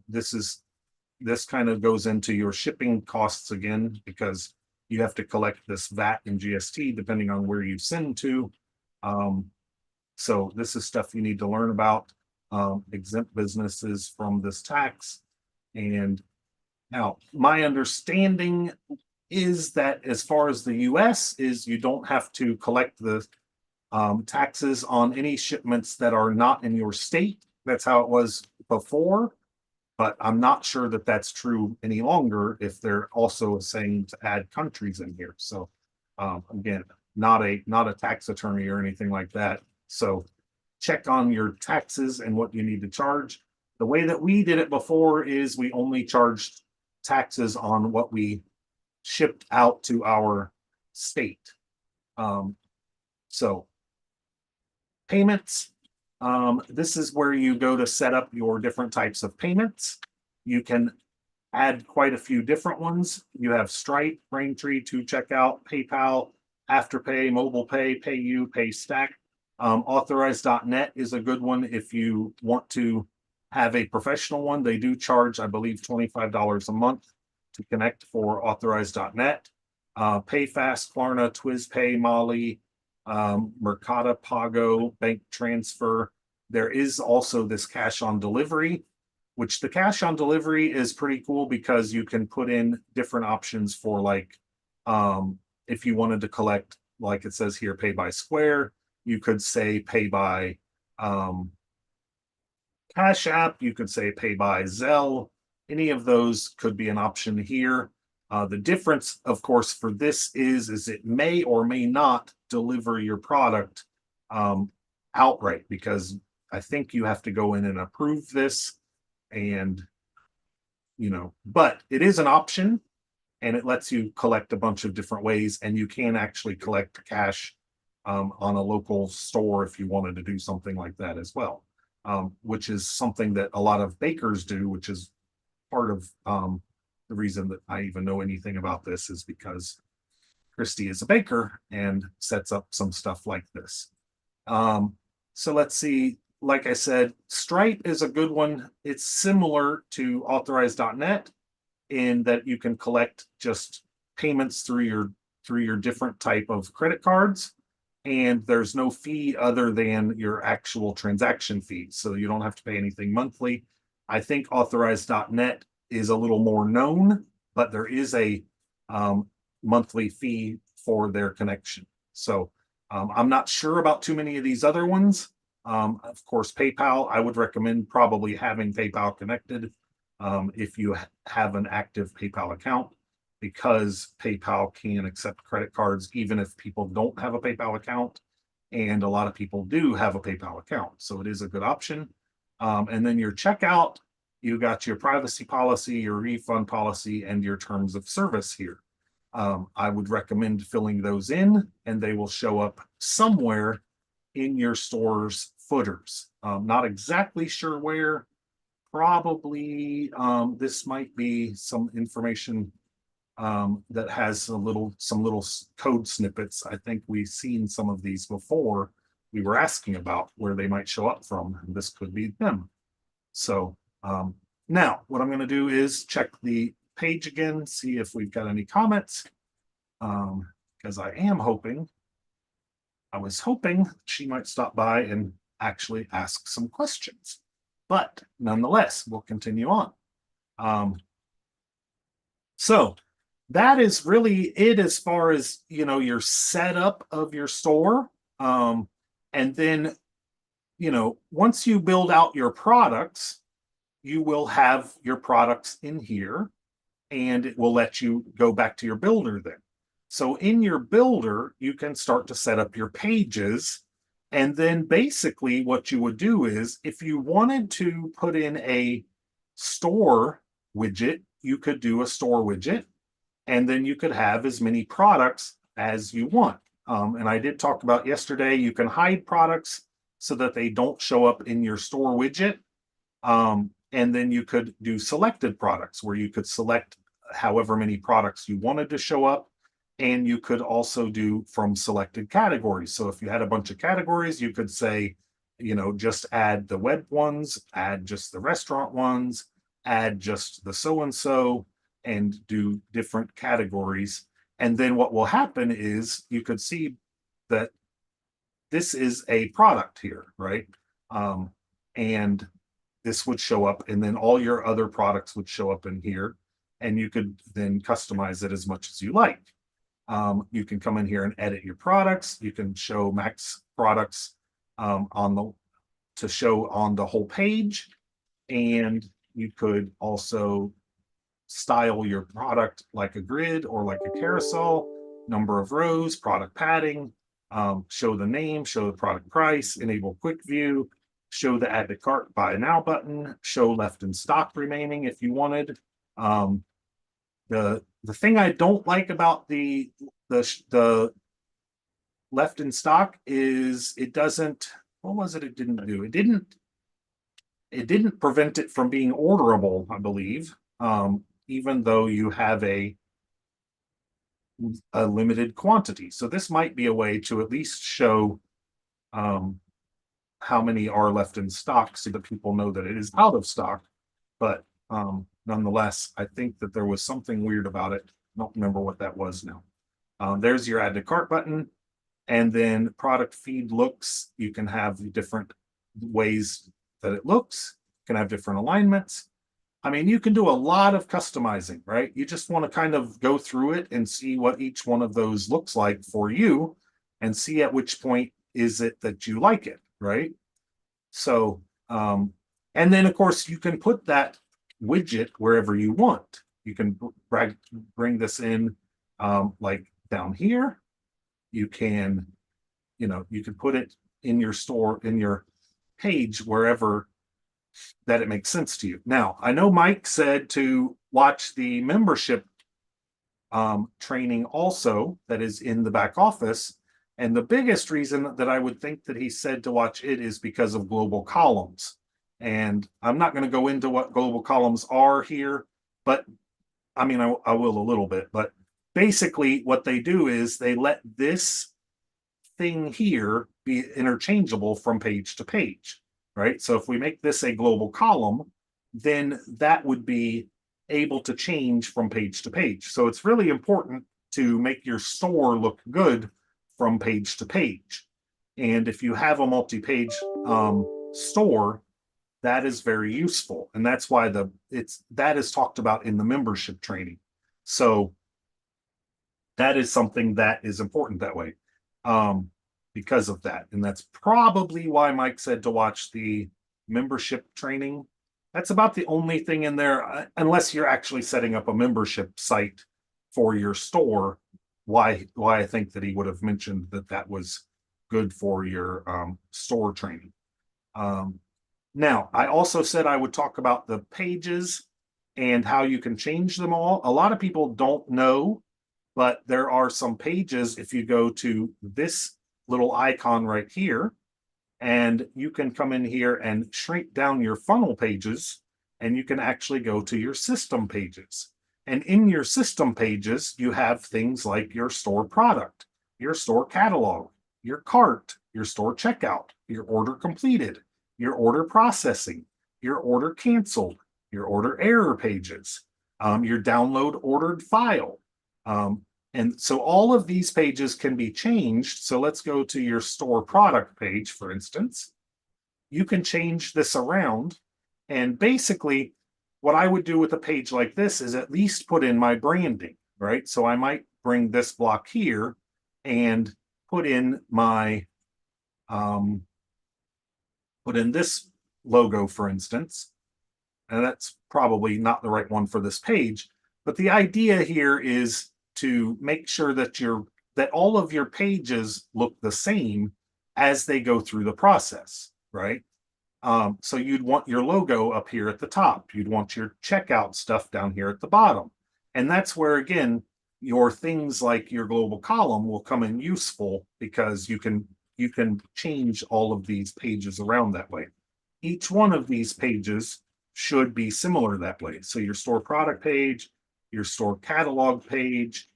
This kind of goes into your shipping costs again, because you have to collect this VAT and GST depending on where you send to. So this is stuff you need to learn about, exempt businesses from this tax. And now my understanding is that as far as the US is, you don't have to collect the taxes on any shipments that are not in your state. That's how it was before, but I'm not sure that that's true any longer if they're also saying to add countries in here. So again, not a tax attorney or anything like that. So check on your taxes and what you need to charge. The way that we did it before is we only charged taxes on what we shipped out to our state. So payments, this is where you go to set up your different types of payments. You can add quite a few different ones. You have Stripe, Braintree, To Checkout, PayPal, Afterpay, Mobile Pay, PayU, PayStack. Authorized.net is a good one if you want to have a professional one. They do charge, I believe, $25 a month to connect for Authorized.net. PayFast, Klarna, TwizPay, Molly, Mercado Pago, Bank Transfer. There is also this cash on delivery, which the cash on delivery is pretty cool because you can put in different options for, like, if you wanted to collect, like it says here, pay by Square, you could say pay by Cash App, you could say pay by Zelle. Any of those could be an option here. The difference, of course, for this is it may or may not deliver your product outright, because I think you have to go in and approve this, and but it is an option, and it lets you collect a bunch of different ways, and you can actually collect cash on a local store if you wanted to do something like that as well, which is something that a lot of bakers do, which is part of the reason that I even know anything about this is because Christy is a baker and sets up some stuff like this. So let's see, like I said, Stripe is a good one. It's similar to Authorized.net in that you can collect just payments through your different type of credit cards, and there's no fee other than your actual transaction fee. So you don't have to pay anything monthly. I think Authorized.net is a little more known, but there is a monthly fee for their connection. So I'm not sure about too many of these other ones. Of course, PayPal, I would recommend probably having PayPal connected if you have an active PayPal account, because PayPal can accept credit cards even if people don't have a PayPal account. and a lot of people do have a PayPal account, so it is a good option. And then your checkout, you got your privacy policy, your refund policy, and your terms of service here. I would recommend filling those in, and they will show up somewhere in your store's footers. Not exactly sure where. Probably this might be some information that has some little code snippets. I think we've seen some of these before. We were asking about where they might show up from, and this could be them. So now what I'm going to do is check the page again, see if we've got any comments, because I was hoping she might stop by and actually ask some questions. But nonetheless, we'll continue on. So that is really it as far as, you know, your setup of your store. And then, you know, once you build out your products, you will have your products in here, and it will let you go back to your builder then. So in your builder, you can start to set up your pages. And then basically what you would do is, if you wanted to put in a store widget, you could do a store widget, and then you could have as many products as you want. And I did talk about yesterday, you can hide products so that they don't show up in your store widget. And then you could do selected products, where you could select however many products you wanted to show up. And you could also do from selected categories. So if you had a bunch of categories, you could say, you know, just add the web ones, add just the restaurant ones, add just the so-and-so, and do different categories. And then what will happen is you could see that this is a product here, right? And this would show up, and then all your other products would show up in here, and you could then customize it as much as you like. You can come in here and edit your products. You can show max products to show on the whole page, and you could also style your product like a grid or like a carousel, number of rows, product padding, show the name, show the product price, enable quick view, show the add to cart buy now button, show left in stock remaining if you wanted. The thing I don't like about the left in stock is it doesn't, what was it didn't do? It didn't prevent it from being orderable, I believe, even though you have a limited quantity. So this might be a way to at least show how many are left in stock so that people know that it is out of stock. But nonetheless, I think that there was something weird about it. I don't remember what that was now. There's your add to cart button. And then product feed looks, you can have different ways that it looks, you can have different alignments. I mean, you can do a lot of customizing, right? You just want to kind of go through it and see what each one of those looks like for you, and see at which point is it that you like it, right? So, and then of course you can put that widget wherever you want. You can bring this in like down here. You can, you know, you can put it in your store, in your page, wherever that it makes sense to you. Now, I know Mike said to watch the membership training also that is in the back office. And the biggest reason that I would think that he said to watch it is because of global columns. And I'm not going to go into what global columns are here, but I mean, I will a little bit, but basically what they do is they let this thing here be interchangeable from page to page, right? So if we make this a global column, then that would be able to change from page to page. So it's really important to make your store look good from page to page. And if you have a multi-page store, that is very useful. And that's why that is talked about in the membership training. So that is something that is important that way because of that. And that's probably why Mike said to watch the membership training. That's about the only thing in there, unless you're actually setting up a membership site for your store. Why I think that he would have mentioned that was good for your store training. Now, I also said I would talk about the pages and how you can change them all. A lot of people don't know, but there are some pages if you go to this little icon right here, and you can come in here and shrink down your funnel pages, and you can actually go to your system pages. And in your system pages, you have things like your store product, your store catalog, your cart, your store checkout, your order completed, your order processing, your order canceled, your order error pages, your download ordered file. And so all of these pages can be changed. So let's go to your store product page, for instance. You can change this around. And basically, what I would do with a page like this is at least put in my branding, right? So I might bring this block here and put in my, put in this logo, for instance. And that's probably not the right one for this page. But the idea here is to make sure that that all of your pages look the same as they go through the process, right? So you'd want your logo up here at the top. You'd want your checkout stuff down here at the bottom. And that's where, again, your things like your global column will come in useful, because you can change all of these pages around that way. Each one of these pages should be similar that way. So your store product page, your store catalog page,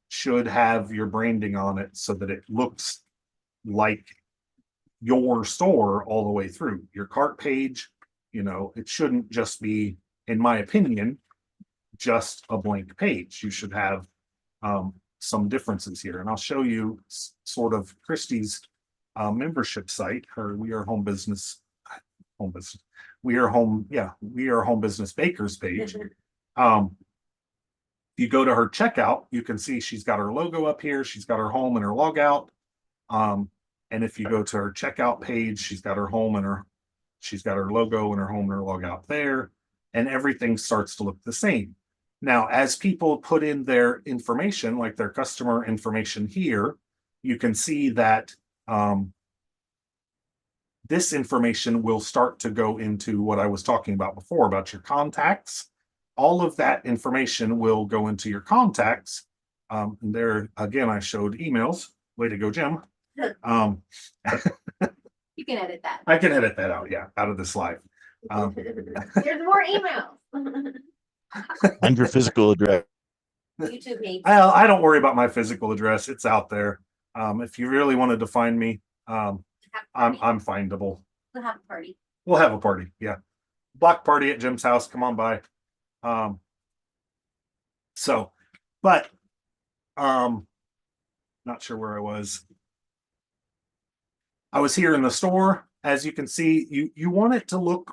should have your branding on it so that it looks like your store all the way through. Your cart page, it shouldn't just be, in my opinion, just a blank page. You should have some differences here. And I'll show you sort of Christie's membership site, her We Are Home Business, We Are Home Business Bakers page. You go to her checkout, you can see she's got her logo up here. She's got her home and her logout. And if you go to her checkout page, she's got her home and she's got her logo and her home and her logout there. And everything starts to look the same. Now, as people put in their information, like their customer information here, you can see that this information will start to go into what I was talking about before, about your contacts. All of that information will go into your contacts. And there, again, I showed emails. Way to go, Jim. You can edit that. I can edit that out, yeah, out of this live. There's more emails. And your physical address. YouTube page. I don't worry about my physical address. It's out there. If you really wanted to find me, I'm findable. We'll have a party. We'll have a party, yeah. Block party at Jim's house. Come on by. Not sure where I was. I was here in the store. As you can see, you want it to look,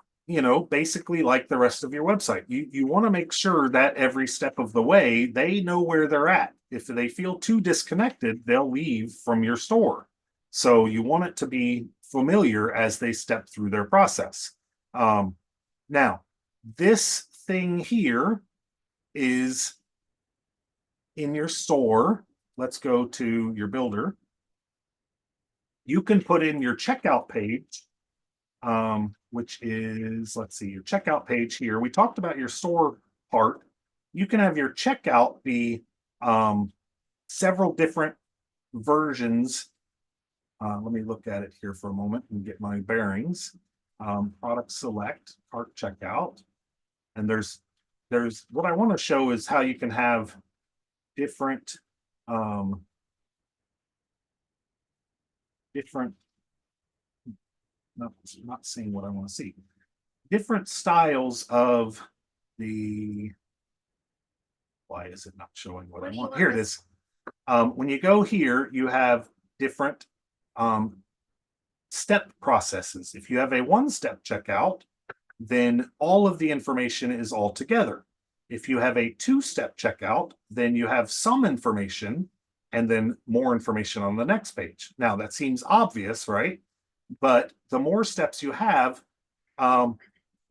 basically like the rest of your website. You want to make sure that every step of the way, they know where they're at. If they feel too disconnected, they'll leave from your store. So you want it to be familiar as they step through their process. Now, this thing here is in your store. Let's go to your builder. You can put in your checkout page, which is, let's see, your checkout page here. We talked about your store part. You can have your checkout be several different versions. Let me look at it here for a moment and get my bearings. Product select, cart checkout. And there's what I want to show is how you can have different not seeing what I want to see. Different styles of why is it not showing what I want? Here it is. When you go here, you have different step processes. If you have a one-step checkout, then all of the information is all together. If you have a two-step checkout, then you have some information and then more information on the next page. Now, that seems obvious, right? But the more steps you have, the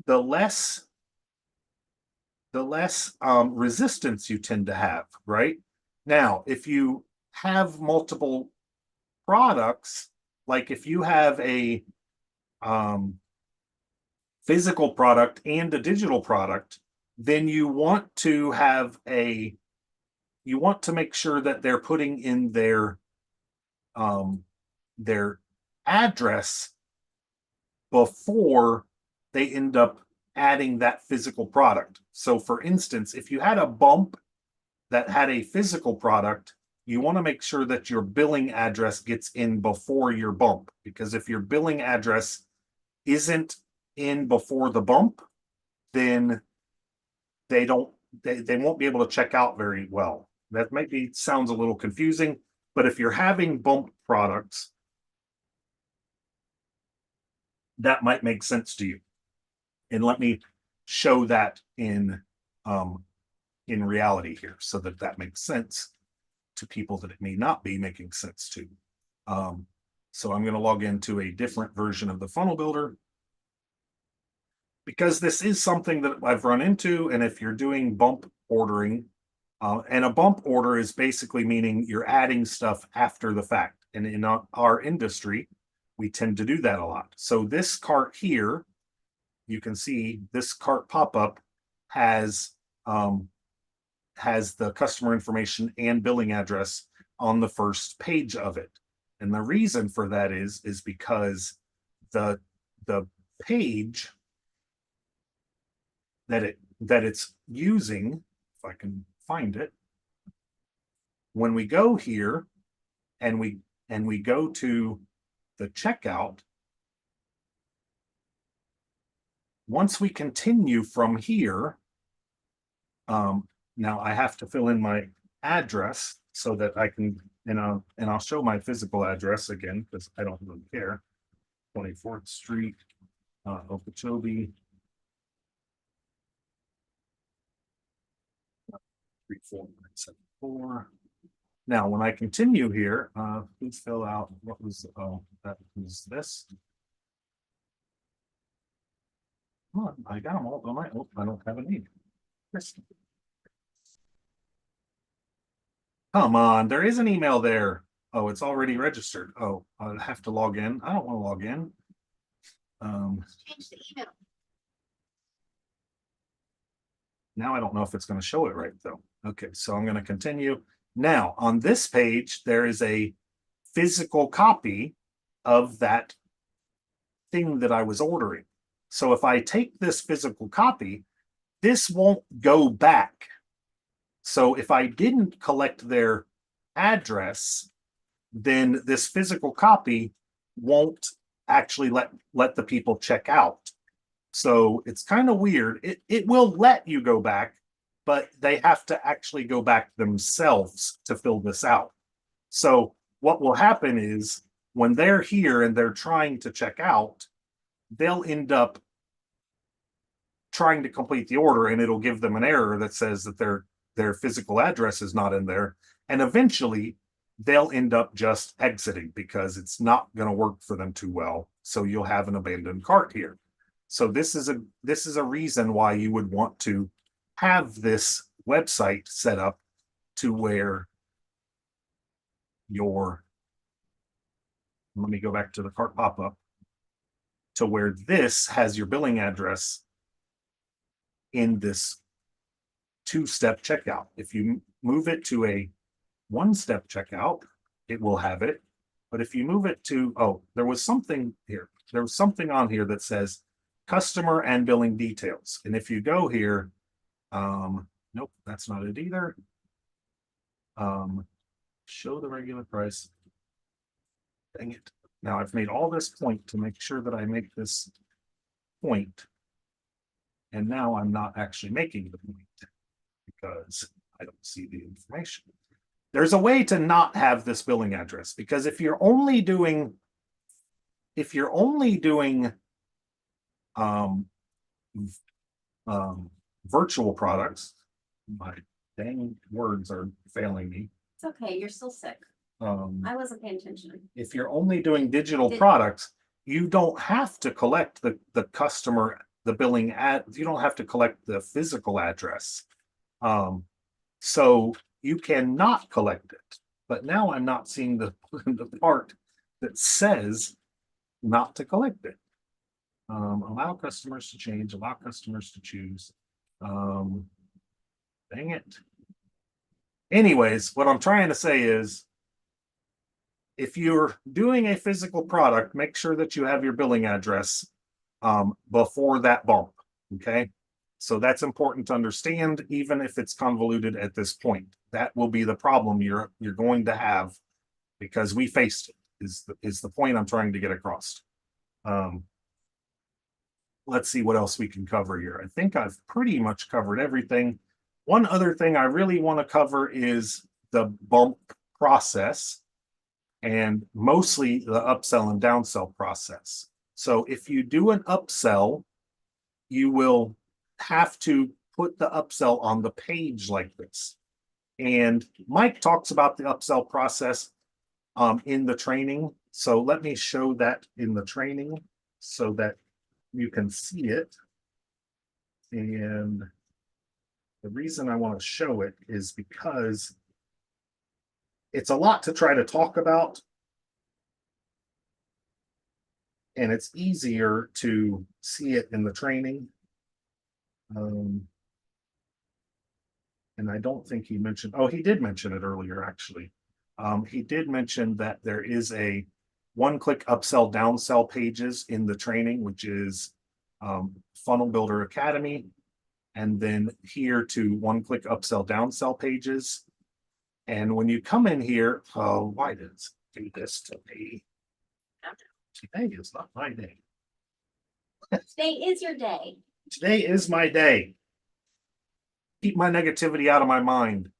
less resistance you tend to have, right? Now, if you have multiple products, like if you have a physical product and a digital product, then you want to make sure that they're putting in their address before they end up adding that physical product. So for instance, if you had a bump that had a physical product, you want to make sure that your billing address gets in before your bump, because if your billing address isn't in before the bump, then they won't be able to check out very well. That maybe sounds a little confusing, but if you're having bump products, that might make sense to you. And let me show that in reality here, so that makes sense to people that it may not be making sense to. So I'm going to log into a different version of the funnel builder, because this is something that I've run into. And if you're doing bump ordering, and a bump order is basically meaning you're adding stuff after the fact. And in our industry, we tend to do that a lot. So this cart here, you can see this cart pop-up has the customer information and billing address on the first page of it. And the reason for that is because the page that it's using, if I can find it, when we go here and we go to the checkout, once we continue from here, now I have to fill in my address so that I can, and I'll show my physical address again because I don't really care. 24th Street, Okeechobee. 34974. Now, when I continue here, please fill out what was, that was this. Oh, I got them all, don't I? Oh, I don't have a name. Yes. Come on, there is an email there. Oh, it's already registered. Oh, I'll have to log in. I don't want to log in. Change the email. Now I don't know if it's going to show it right though. Okay, so I'm going to continue. Now on this page, there is a physical copy of that thing that I was ordering. So if I take this physical copy, this won't go back. So if I didn't collect their address, then this physical copy won't actually let the people check out. So it's kind of weird. It will let you go back, but they have to actually go back themselves to fill this out. So what will happen is when they're here and they're trying to check out, they'll end up trying to complete the order and it'll give them an error that says that their physical address is not in there. And eventually they'll end up just exiting because it's not going to work for them too well. So you'll have an abandoned cart here. So this is a reason why you would want to have this website set up to where let me go back to the cart pop-up, to where this has your billing address in this two-step checkout. If you move it to a one-step checkout, it will have it. But if you move it to, oh, there was something here. There was something on here that says customer and billing details. And if you go here, nope, that's not it either. Show the regular price. Dang it. Now I've made all this point to make sure that I make this point. And now I'm not actually making the point because I don't see the information. There's a way to not have this billing address, because if you're only doing virtual products, my dang words are failing me. It's okay, you're still sick. I wasn't paying attention. If you're only doing digital products, you don't have to collect the customer, the billing you don't have to collect the physical address. So you cannot collect it. but now I'm not seeing the, the part that says not to collect it. Allow customers to change, allow customers to choose. Dang it. Anyways, what I'm trying to say is, if you're doing a physical product, make sure that you have your billing address before that bump. Okay. So that's important to understand, even if it's convoluted at this point. That will be the problem you're going to have, because we faced it, is the point I'm trying to get across. Let's see what else we can cover here. I think I've pretty much covered everything. One other thing I really want to cover is the bump process, and mostly the upsell and downsell process. So if you do an upsell, you will have to put the upsell on the page like this. And Mike talks about the upsell process in the training. So let me show that in the training so that you can see it. And the reason I want to show it is because it's a lot to try to talk about, and it's easier to see it in the training. And I don't think he mentioned, oh, he did mention it earlier, actually. He did mention that there is a one-click upsell, downsell pages in the training, which is Funnel Builder Academy, and then here to one-click upsell, downsell pages. And when you come in here, oh, why does it do this to me? Today is not my day. Today is your day. Today is my day. Keep my negativity out of my mind.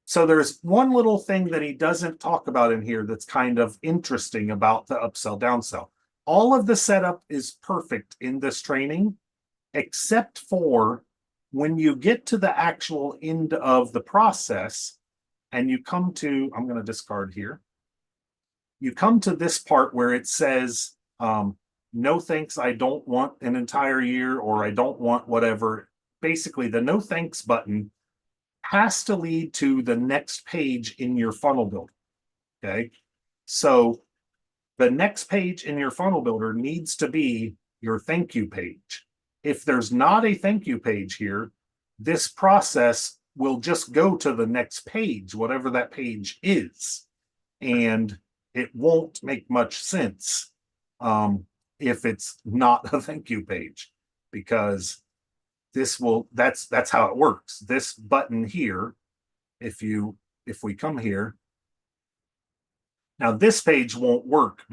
So there's one little thing that he doesn't talk about in here that's kind of interesting about the upsell, downsell. All of the setup is perfect in this training, except for when you get to the actual end of the process and you come to, I'm going to discard here. You come to this part where it says, no thanks, I don't want an entire year, or I don't want whatever. Basically, the no thanks button has to lead to the next page in your funnel builder. Okay. So the next page in your funnel builder needs to be your thank you page. If there's not a thank you page here, this process will just go to the next page, whatever that page is. And it won't make much sense if it's not a thank you page, because this will, that's how it works. This button here, if we come here, now this page won't work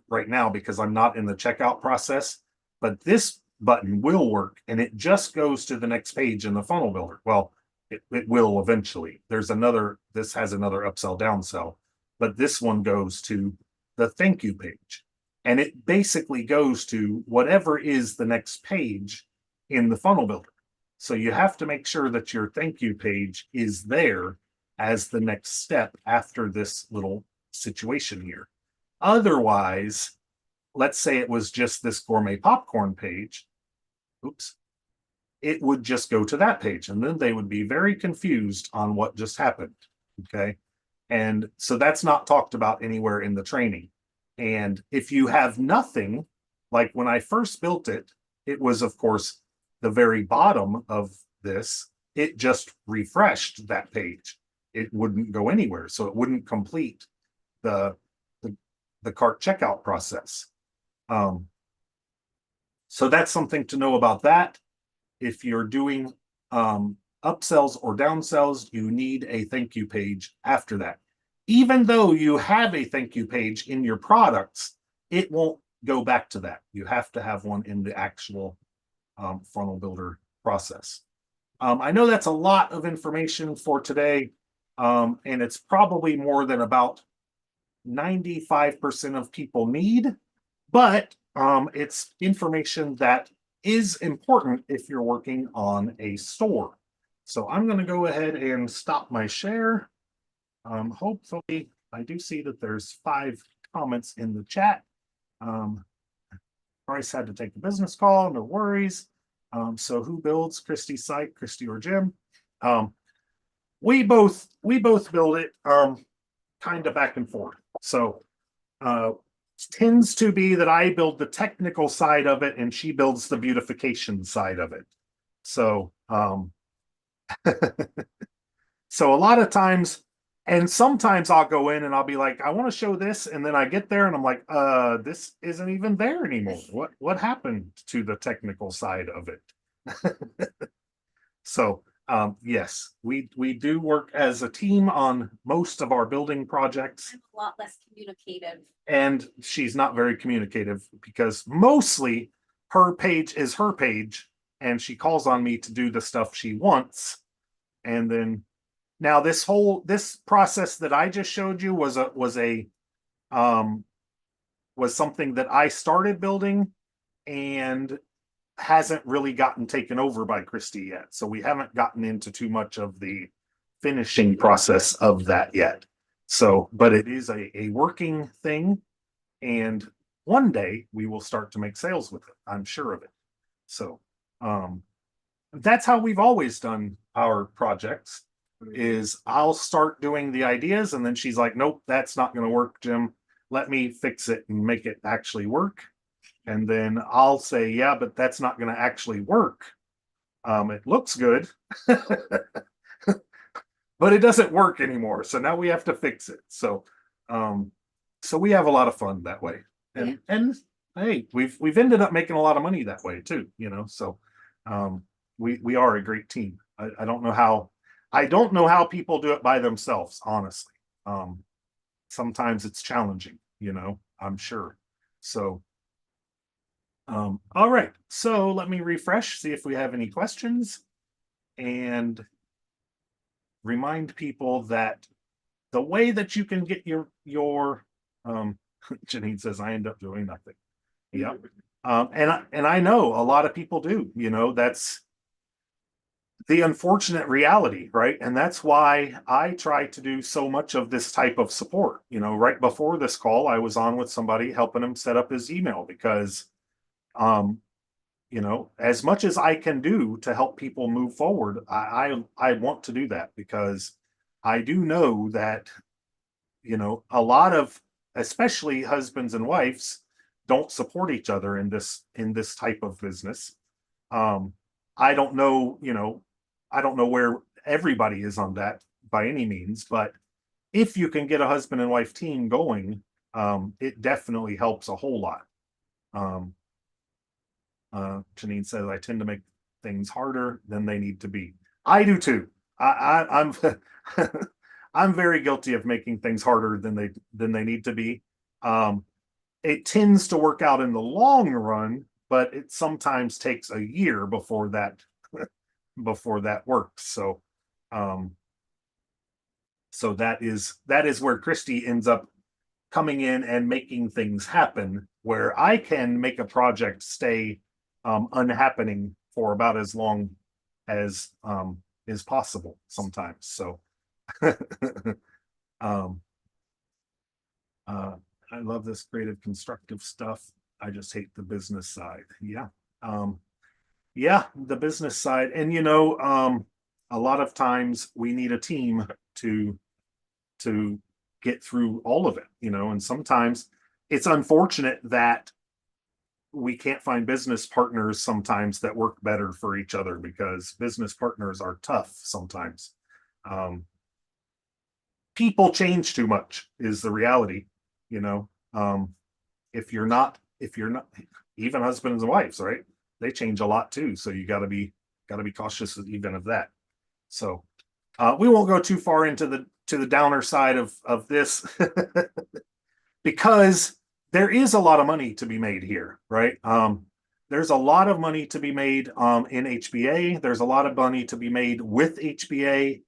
right now because I'm not in the checkout process, but this button will work, and it just goes to the next page in the funnel builder. Well, it will eventually. This has another upsell, downsell, but this one goes to the thank you page. And it basically goes to whatever is the next page in the funnel builder. So you have to make sure that your thank you page is there as the next step after this little situation here. Otherwise, let's say it was just this gourmet popcorn page. Oops. It would just go to that page, and then they would be very confused on what just happened. Okay. And so that's not talked about anywhere in the training. And if you have nothing, like when I first built it, it was, of course, the very bottom of this. It just refreshed that page. It wouldn't go anywhere. So it wouldn't complete the cart checkout process. So that's something to know about that. If you're doing upsells or downsells, you need a thank you page after that. Even though you have a thank you page in your products, it won't go back to that. You have to have one in the actual funnel builder process. I know that's a lot of information for today, and it's probably more than about 95% of people need, but it's information that is important if you're working on a store. So I'm going to go ahead and stop my share. Hopefully, I do see that there's 5 comments in the chat. Bryce had to take a business call, no worries. So who builds Christy's site, Christy or Jim? we both build it kind of back and forth. So tends to be that I build the technical side of it and she builds the beautification side of it. So so a lot of times, and sometimes I'll go in and I'll be like, I want to show this, and then I get there and I'm like, this isn't even there anymore. What happened to the technical side of it? So yes, we do work as a team on most of our building projects. I'm a lot less communicative. And she's not very communicative because mostly her page is her page and she calls on me to do the stuff she wants. And then now this process that I just showed you was something that I started building and hasn't really gotten taken over by Christy yet. So we haven't gotten into too much of the finishing process of that yet. So, but it is a working thing. And one day we will start to make sales with it. I'm sure of it. So, that's how we've always done our projects is I'll start doing the ideas and then she's like, nope, that's not going to work, Jim. Let me fix it and make it actually work. And then I'll say, yeah, but that's not going to actually work. It looks good, but it doesn't work anymore. So now we have to fix it. So, so we have a lot of fun that way. And hey, we've ended up making a lot of money that way too, so we are a great team. I don't know how people do it by themselves, honestly. Sometimes it's challenging, I'm sure. So all right, so let me refresh, see if we have any questions, and remind people that the way that you can get your Janine says I end up doing nothing. Yeah. And I know a lot of people do, that's the unfortunate reality, right? And that's why I try to do so much of this type of support. Right before this call, I was on with somebody helping him set up his email because as much as I can do to help people move forward, I want to do that because I do know that, a lot of, especially husbands and wives, don't support each other in this type of business. I don't know, I don't know where everybody is on that by any means, but if you can get a husband and wife team going, it definitely helps a whole lot. Janine says, I tend to make things harder than they need to be. I do too. I'm I'm very guilty of making things harder than they need to be. It tends to work out in the long run, but it sometimes takes a year before that works. So so that is where Christy ends up coming in and making things happen, where I can make a project stay unhappening for about as long as is possible sometimes. So I love this creative constructive stuff. I just hate the business side. Yeah. Yeah, the business side. And a lot of times we need a team to get through all of it, and sometimes it's unfortunate that we can't find business partners sometimes that work better for each other because business partners are tough sometimes. People change too much is the reality, if you're not even husbands and wives, right? They change a lot too. So you gotta be cautious even of that. So we won't go too far into the downer side of this because there is a lot of money to be made here, right? There's a lot of money to be made in HBA. There's a lot of money to be made with HBA,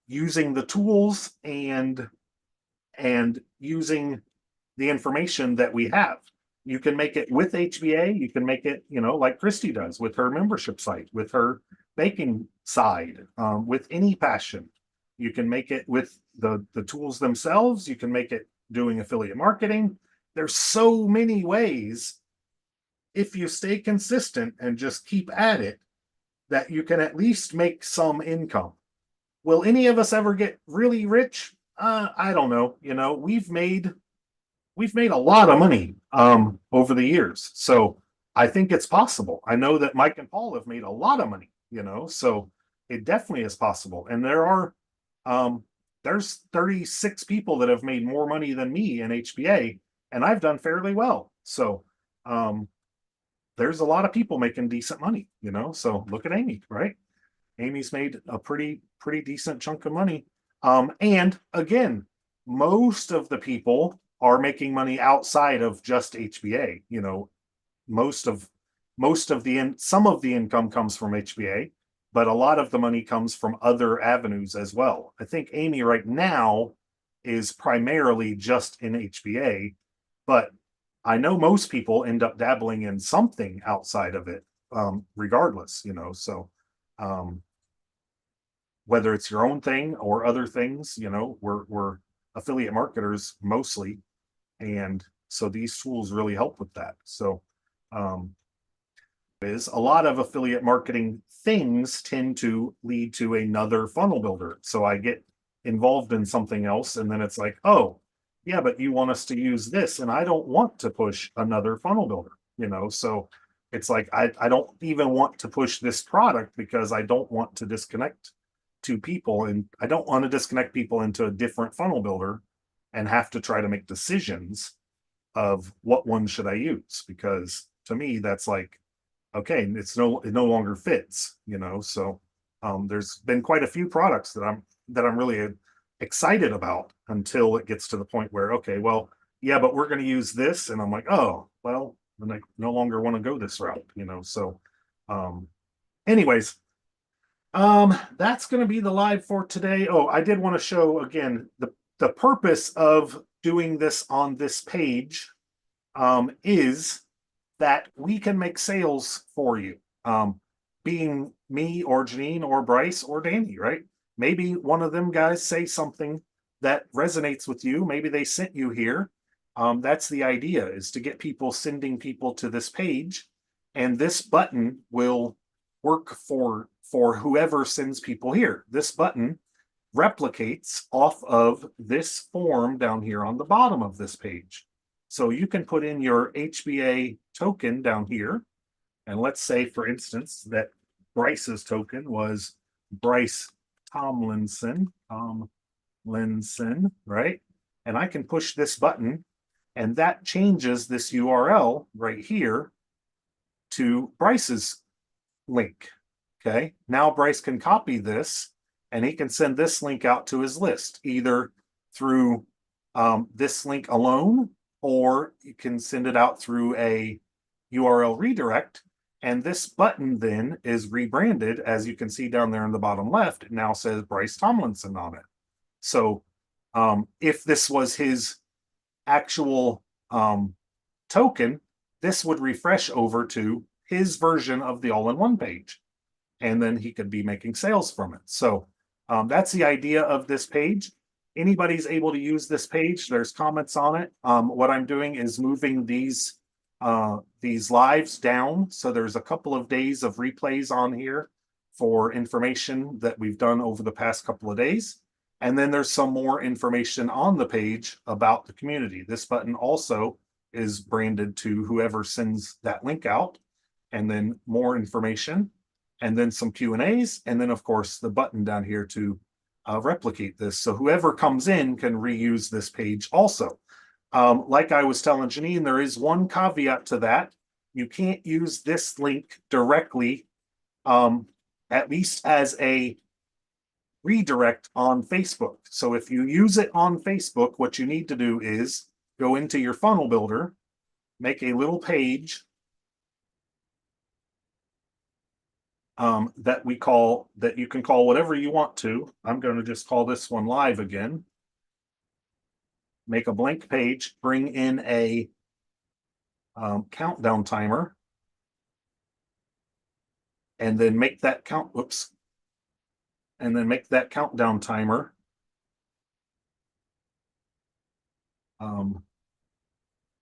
using the tools and using the information that we have. You can make it with HBA. You can make it, like Christy does with her membership site, with her baking side, with any passion. You can make it with the tools themselves. You can make it doing affiliate marketing. There's so many ways, if you stay consistent and just keep at it, that you can at least make some income. will any of us ever get really rich? I don't know. You know, we've made a lot of money over the years. So I think it's possible. I know that Mike and Paul have made a lot of money, you know, so it definitely is possible. And there's 36 people that have made more money than me in HBA, and I've done fairly well. So there's a lot of people making decent money, you know. So look at Amy, right? Amy's made a pretty decent chunk of money. And again, most of the people are making money outside of just HBA. You know, most of some of the income comes from HBA, but a lot of the money comes from other avenues as well. I think Amy right now is primarily just in HBA, but I know most people end up dabbling in something outside of it, regardless, you know. So whether it's your own thing or other things, you know, we're affiliate marketers mostly, and so these tools really help with that. So is a lot of affiliate marketing things tend to lead to another funnel builder. So I get involved in something else, and then it's like, oh yeah, but you want us to use this, and I don't want to push another funnel builder, you know. So it's like I don't even want to push this product because I don't want to disconnect two people, and I don't want to disconnect people into a different funnel builder and have to try to make decisions of what one should I use, because to me that's like, okay, it no longer fits, you know. So there's been quite a few products that I'm really excited about until it gets to the point where, okay, well, yeah, but we're going to use this, and I'm like, oh, well, then I no longer want to go this route, you know. So anyways, that's going to be the live for today. Oh, I did want to show again the purpose of doing this on this page is that we can make sales for you. Being me or Janine or Bryce or Danny, right? Maybe one of them guys say something that resonates with you. Maybe they sent you here. That's the idea, is to get people sending people to this page, and this button will work for whoever sends people here. This button replicates off of this form down here on the bottom of this page. So you can put in your HBA token down here. And let's say, for instance, that Bryce's token was Bryce Tomlinson, right? And I can push this button, and that changes this URL right here to Bryce's link. Okay, now Bryce can copy this, and he can send this link out to his list, either through this link alone, or you can send it out through a URL redirect. And this button then is rebranded, as you can see down there in the bottom left. It now says Bryce Tomlinson on it. So if this was his actual token, this would refresh over to his version of the all-in-one page, and then he could be making sales from it. So that's the idea of this page. Anybody's able to use this page. There's comments on it. What I'm doing is moving these lives down. So there's a couple of days of replays on here for information that we've done over the past couple of days. And then there's some more information on the page about the community. This button also is branded to whoever sends that link out, and then more information, and then some Q&As, and then of course the button down here to replicate this. So whoever comes in can reuse this page also. Like I was telling Janine, there is one caveat to that. You can't use this link directly, at least as a redirect on Facebook. So if you use it on Facebook, what you need to do is go into your funnel builder, make a little page that you can call whatever you want to. I'm going to just call this one live again. Make a blank page, bring in a countdown timer, and then make that countdown timer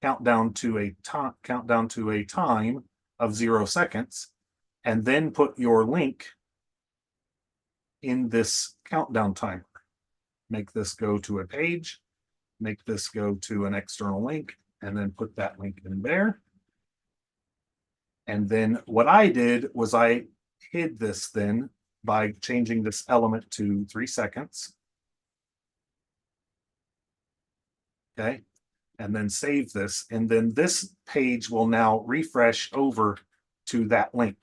countdown to a time of 0 seconds, and then put your link in this countdown timer. Make this go to a page, make this go to an external link, and then put that link in there. And then what I did was I hid this then by changing this element to 3 seconds. Okay. And then save this. And then this page will now refresh over to that link.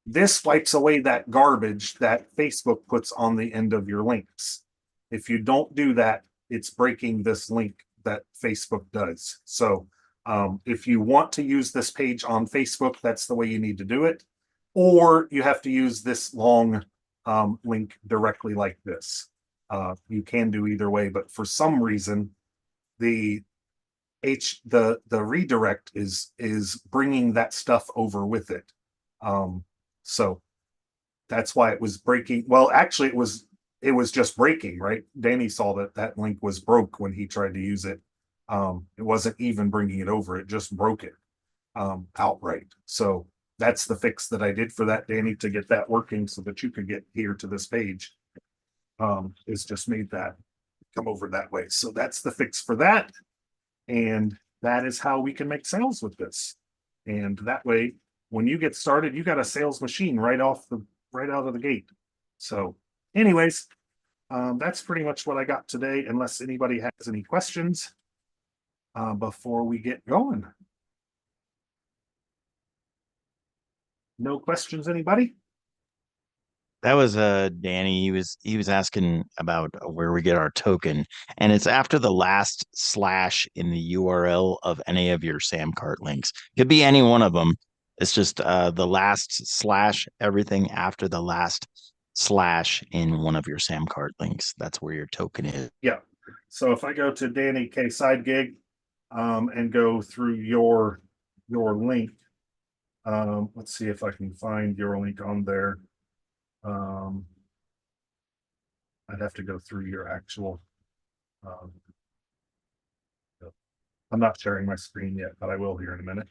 This wipes away that garbage that Facebook puts on the end of your links. If you don't do that, it's breaking this link that Facebook does. So if you want to use this page on Facebook, that's the way you need to do it. Or you have to use this long link directly like this. You can do either way, but for some reason, the redirect is bringing that stuff over with it. So that's why it was breaking. Well, actually, it was just breaking, right? Danny saw that link was broke when he tried to use it. It wasn't even bringing it over; it just broke it outright. So that's the fix that I did for that, Danny, to get that working so that you could get here to this page. Is just made that come over that way. So that's the fix for that. And that is how we can make sales with this. And that way, when you get started, you got a sales machine right out of the gate. So anyways, that's pretty much what I got today, unless anybody has any questions before we get going. No questions, anybody? That was Danny. He was asking about where we get our token, and it's after the last slash in the URL of any of your Samcart links. Could be any one of them. It's just the last slash, everything after the last slash in one of your Samcart links. That's where your token is. Yeah. So if I go to Danny K Side Gig and go through your link, let's see if I can find your link on there. I'd have to go through your actual. I'm not sharing my screen yet, but I will here in a minute.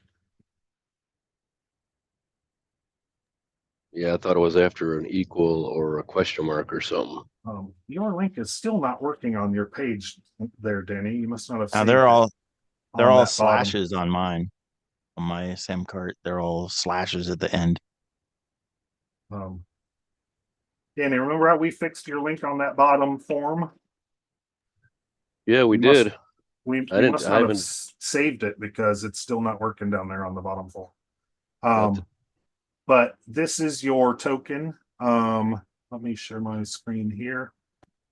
Yeah, I thought it was after an equal or a question mark or something. Your link is still not working on your page there, Danny. You must not have. Now saved they're it all on that bottom. slashes on mine. On my Samcart, they're all slashes at the end. Danny, remember how we fixed your link on that bottom form? Yeah, we You must- did. We didn't- must I not have haven't- saved it because it's still not working down there on the bottom form. Not- But this is your token. Let me share my screen here.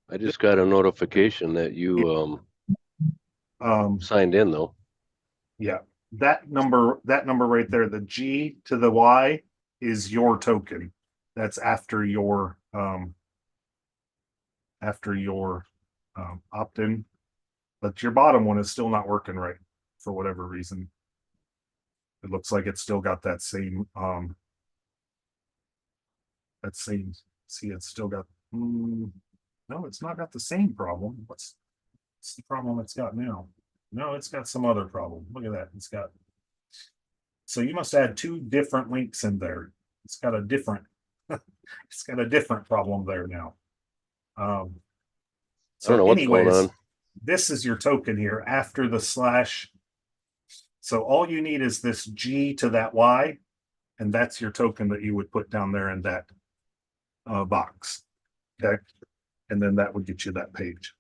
I just got a notification that you signed in though. Yeah, that number right there, the G to the Y is your token. That's after your opt-in. But your bottom one is still not working right for whatever reason. It looks like it's still got that same see, it's still got no, it's not got the same problem. What's the problem it's got now? No, it's got some other problem. Look at that. So you must add 2 different links in there. It's got a different problem there now. I don't know what's going on. This is your token here after the slash. So all you need is this G to that Y, and that's your token that you would put down there in that box. Okay. And then that would get you that page.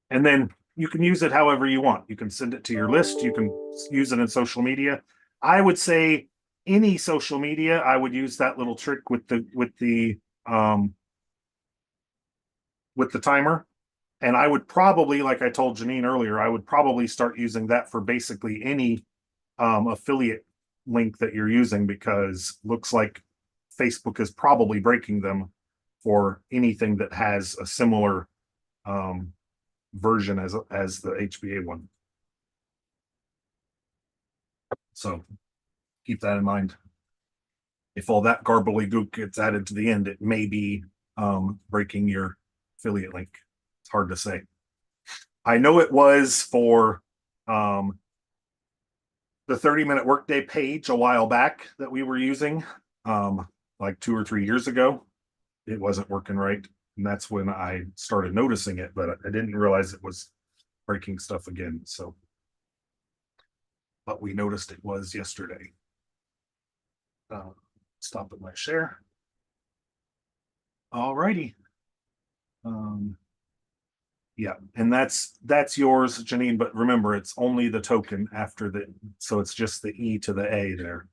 And then you can use it however you want. You can send it to your list. You can use it in social media. I would say any social media, I would use that little trick with the timer. And I would probably, like I told Janine earlier, I would probably start using that for basically any affiliate link that you're using, because looks like Facebook is probably breaking them for anything that has a similar version as the HBA one. So keep that in mind. If all that gook gets added to the end, it may be breaking your affiliate link. It's hard to say. I know it was for the 30-minute workday page a while back that we were using, like 2 or 3 years ago. it wasn't working right. And that's when I started noticing it, but I didn't realize it was breaking stuff again. So, but we noticed it was yesterday. Stop at my share. All righty. Yeah, and that's yours, Janine, but remember it's only the token after the, so it's just the E to the A there.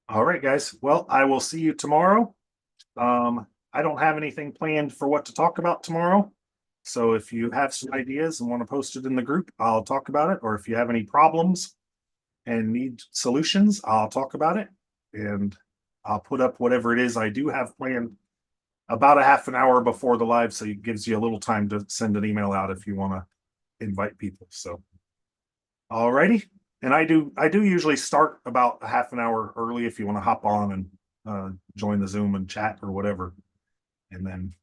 All right, guys. Well, I will see you tomorrow. I don't have anything planned for what to talk about tomorrow. So if you have some ideas and want to post it in the group, I'll talk about it. Or if you have any problems and need solutions, I'll talk about it. And I'll put up whatever it is I do have planned about a half an hour before the live. So it gives you a little time to send an email out if you want to invite people. So, all righty. And I do usually start about a half an hour early if you want to hop on and join the Zoom and chat or whatever, and then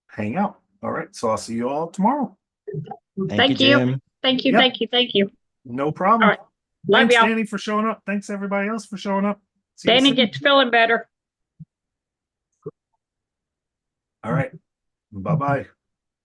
hang out. All right. So I'll see you all tomorrow. Thank you. Jim. Thank you. Yep. Thank you. Thank you. No problem. All right. Love Thanks, y'all. Danny, for showing up. Thanks, everybody else, for showing up. See you Danny soon. gets feeling better. All right. Bye-bye.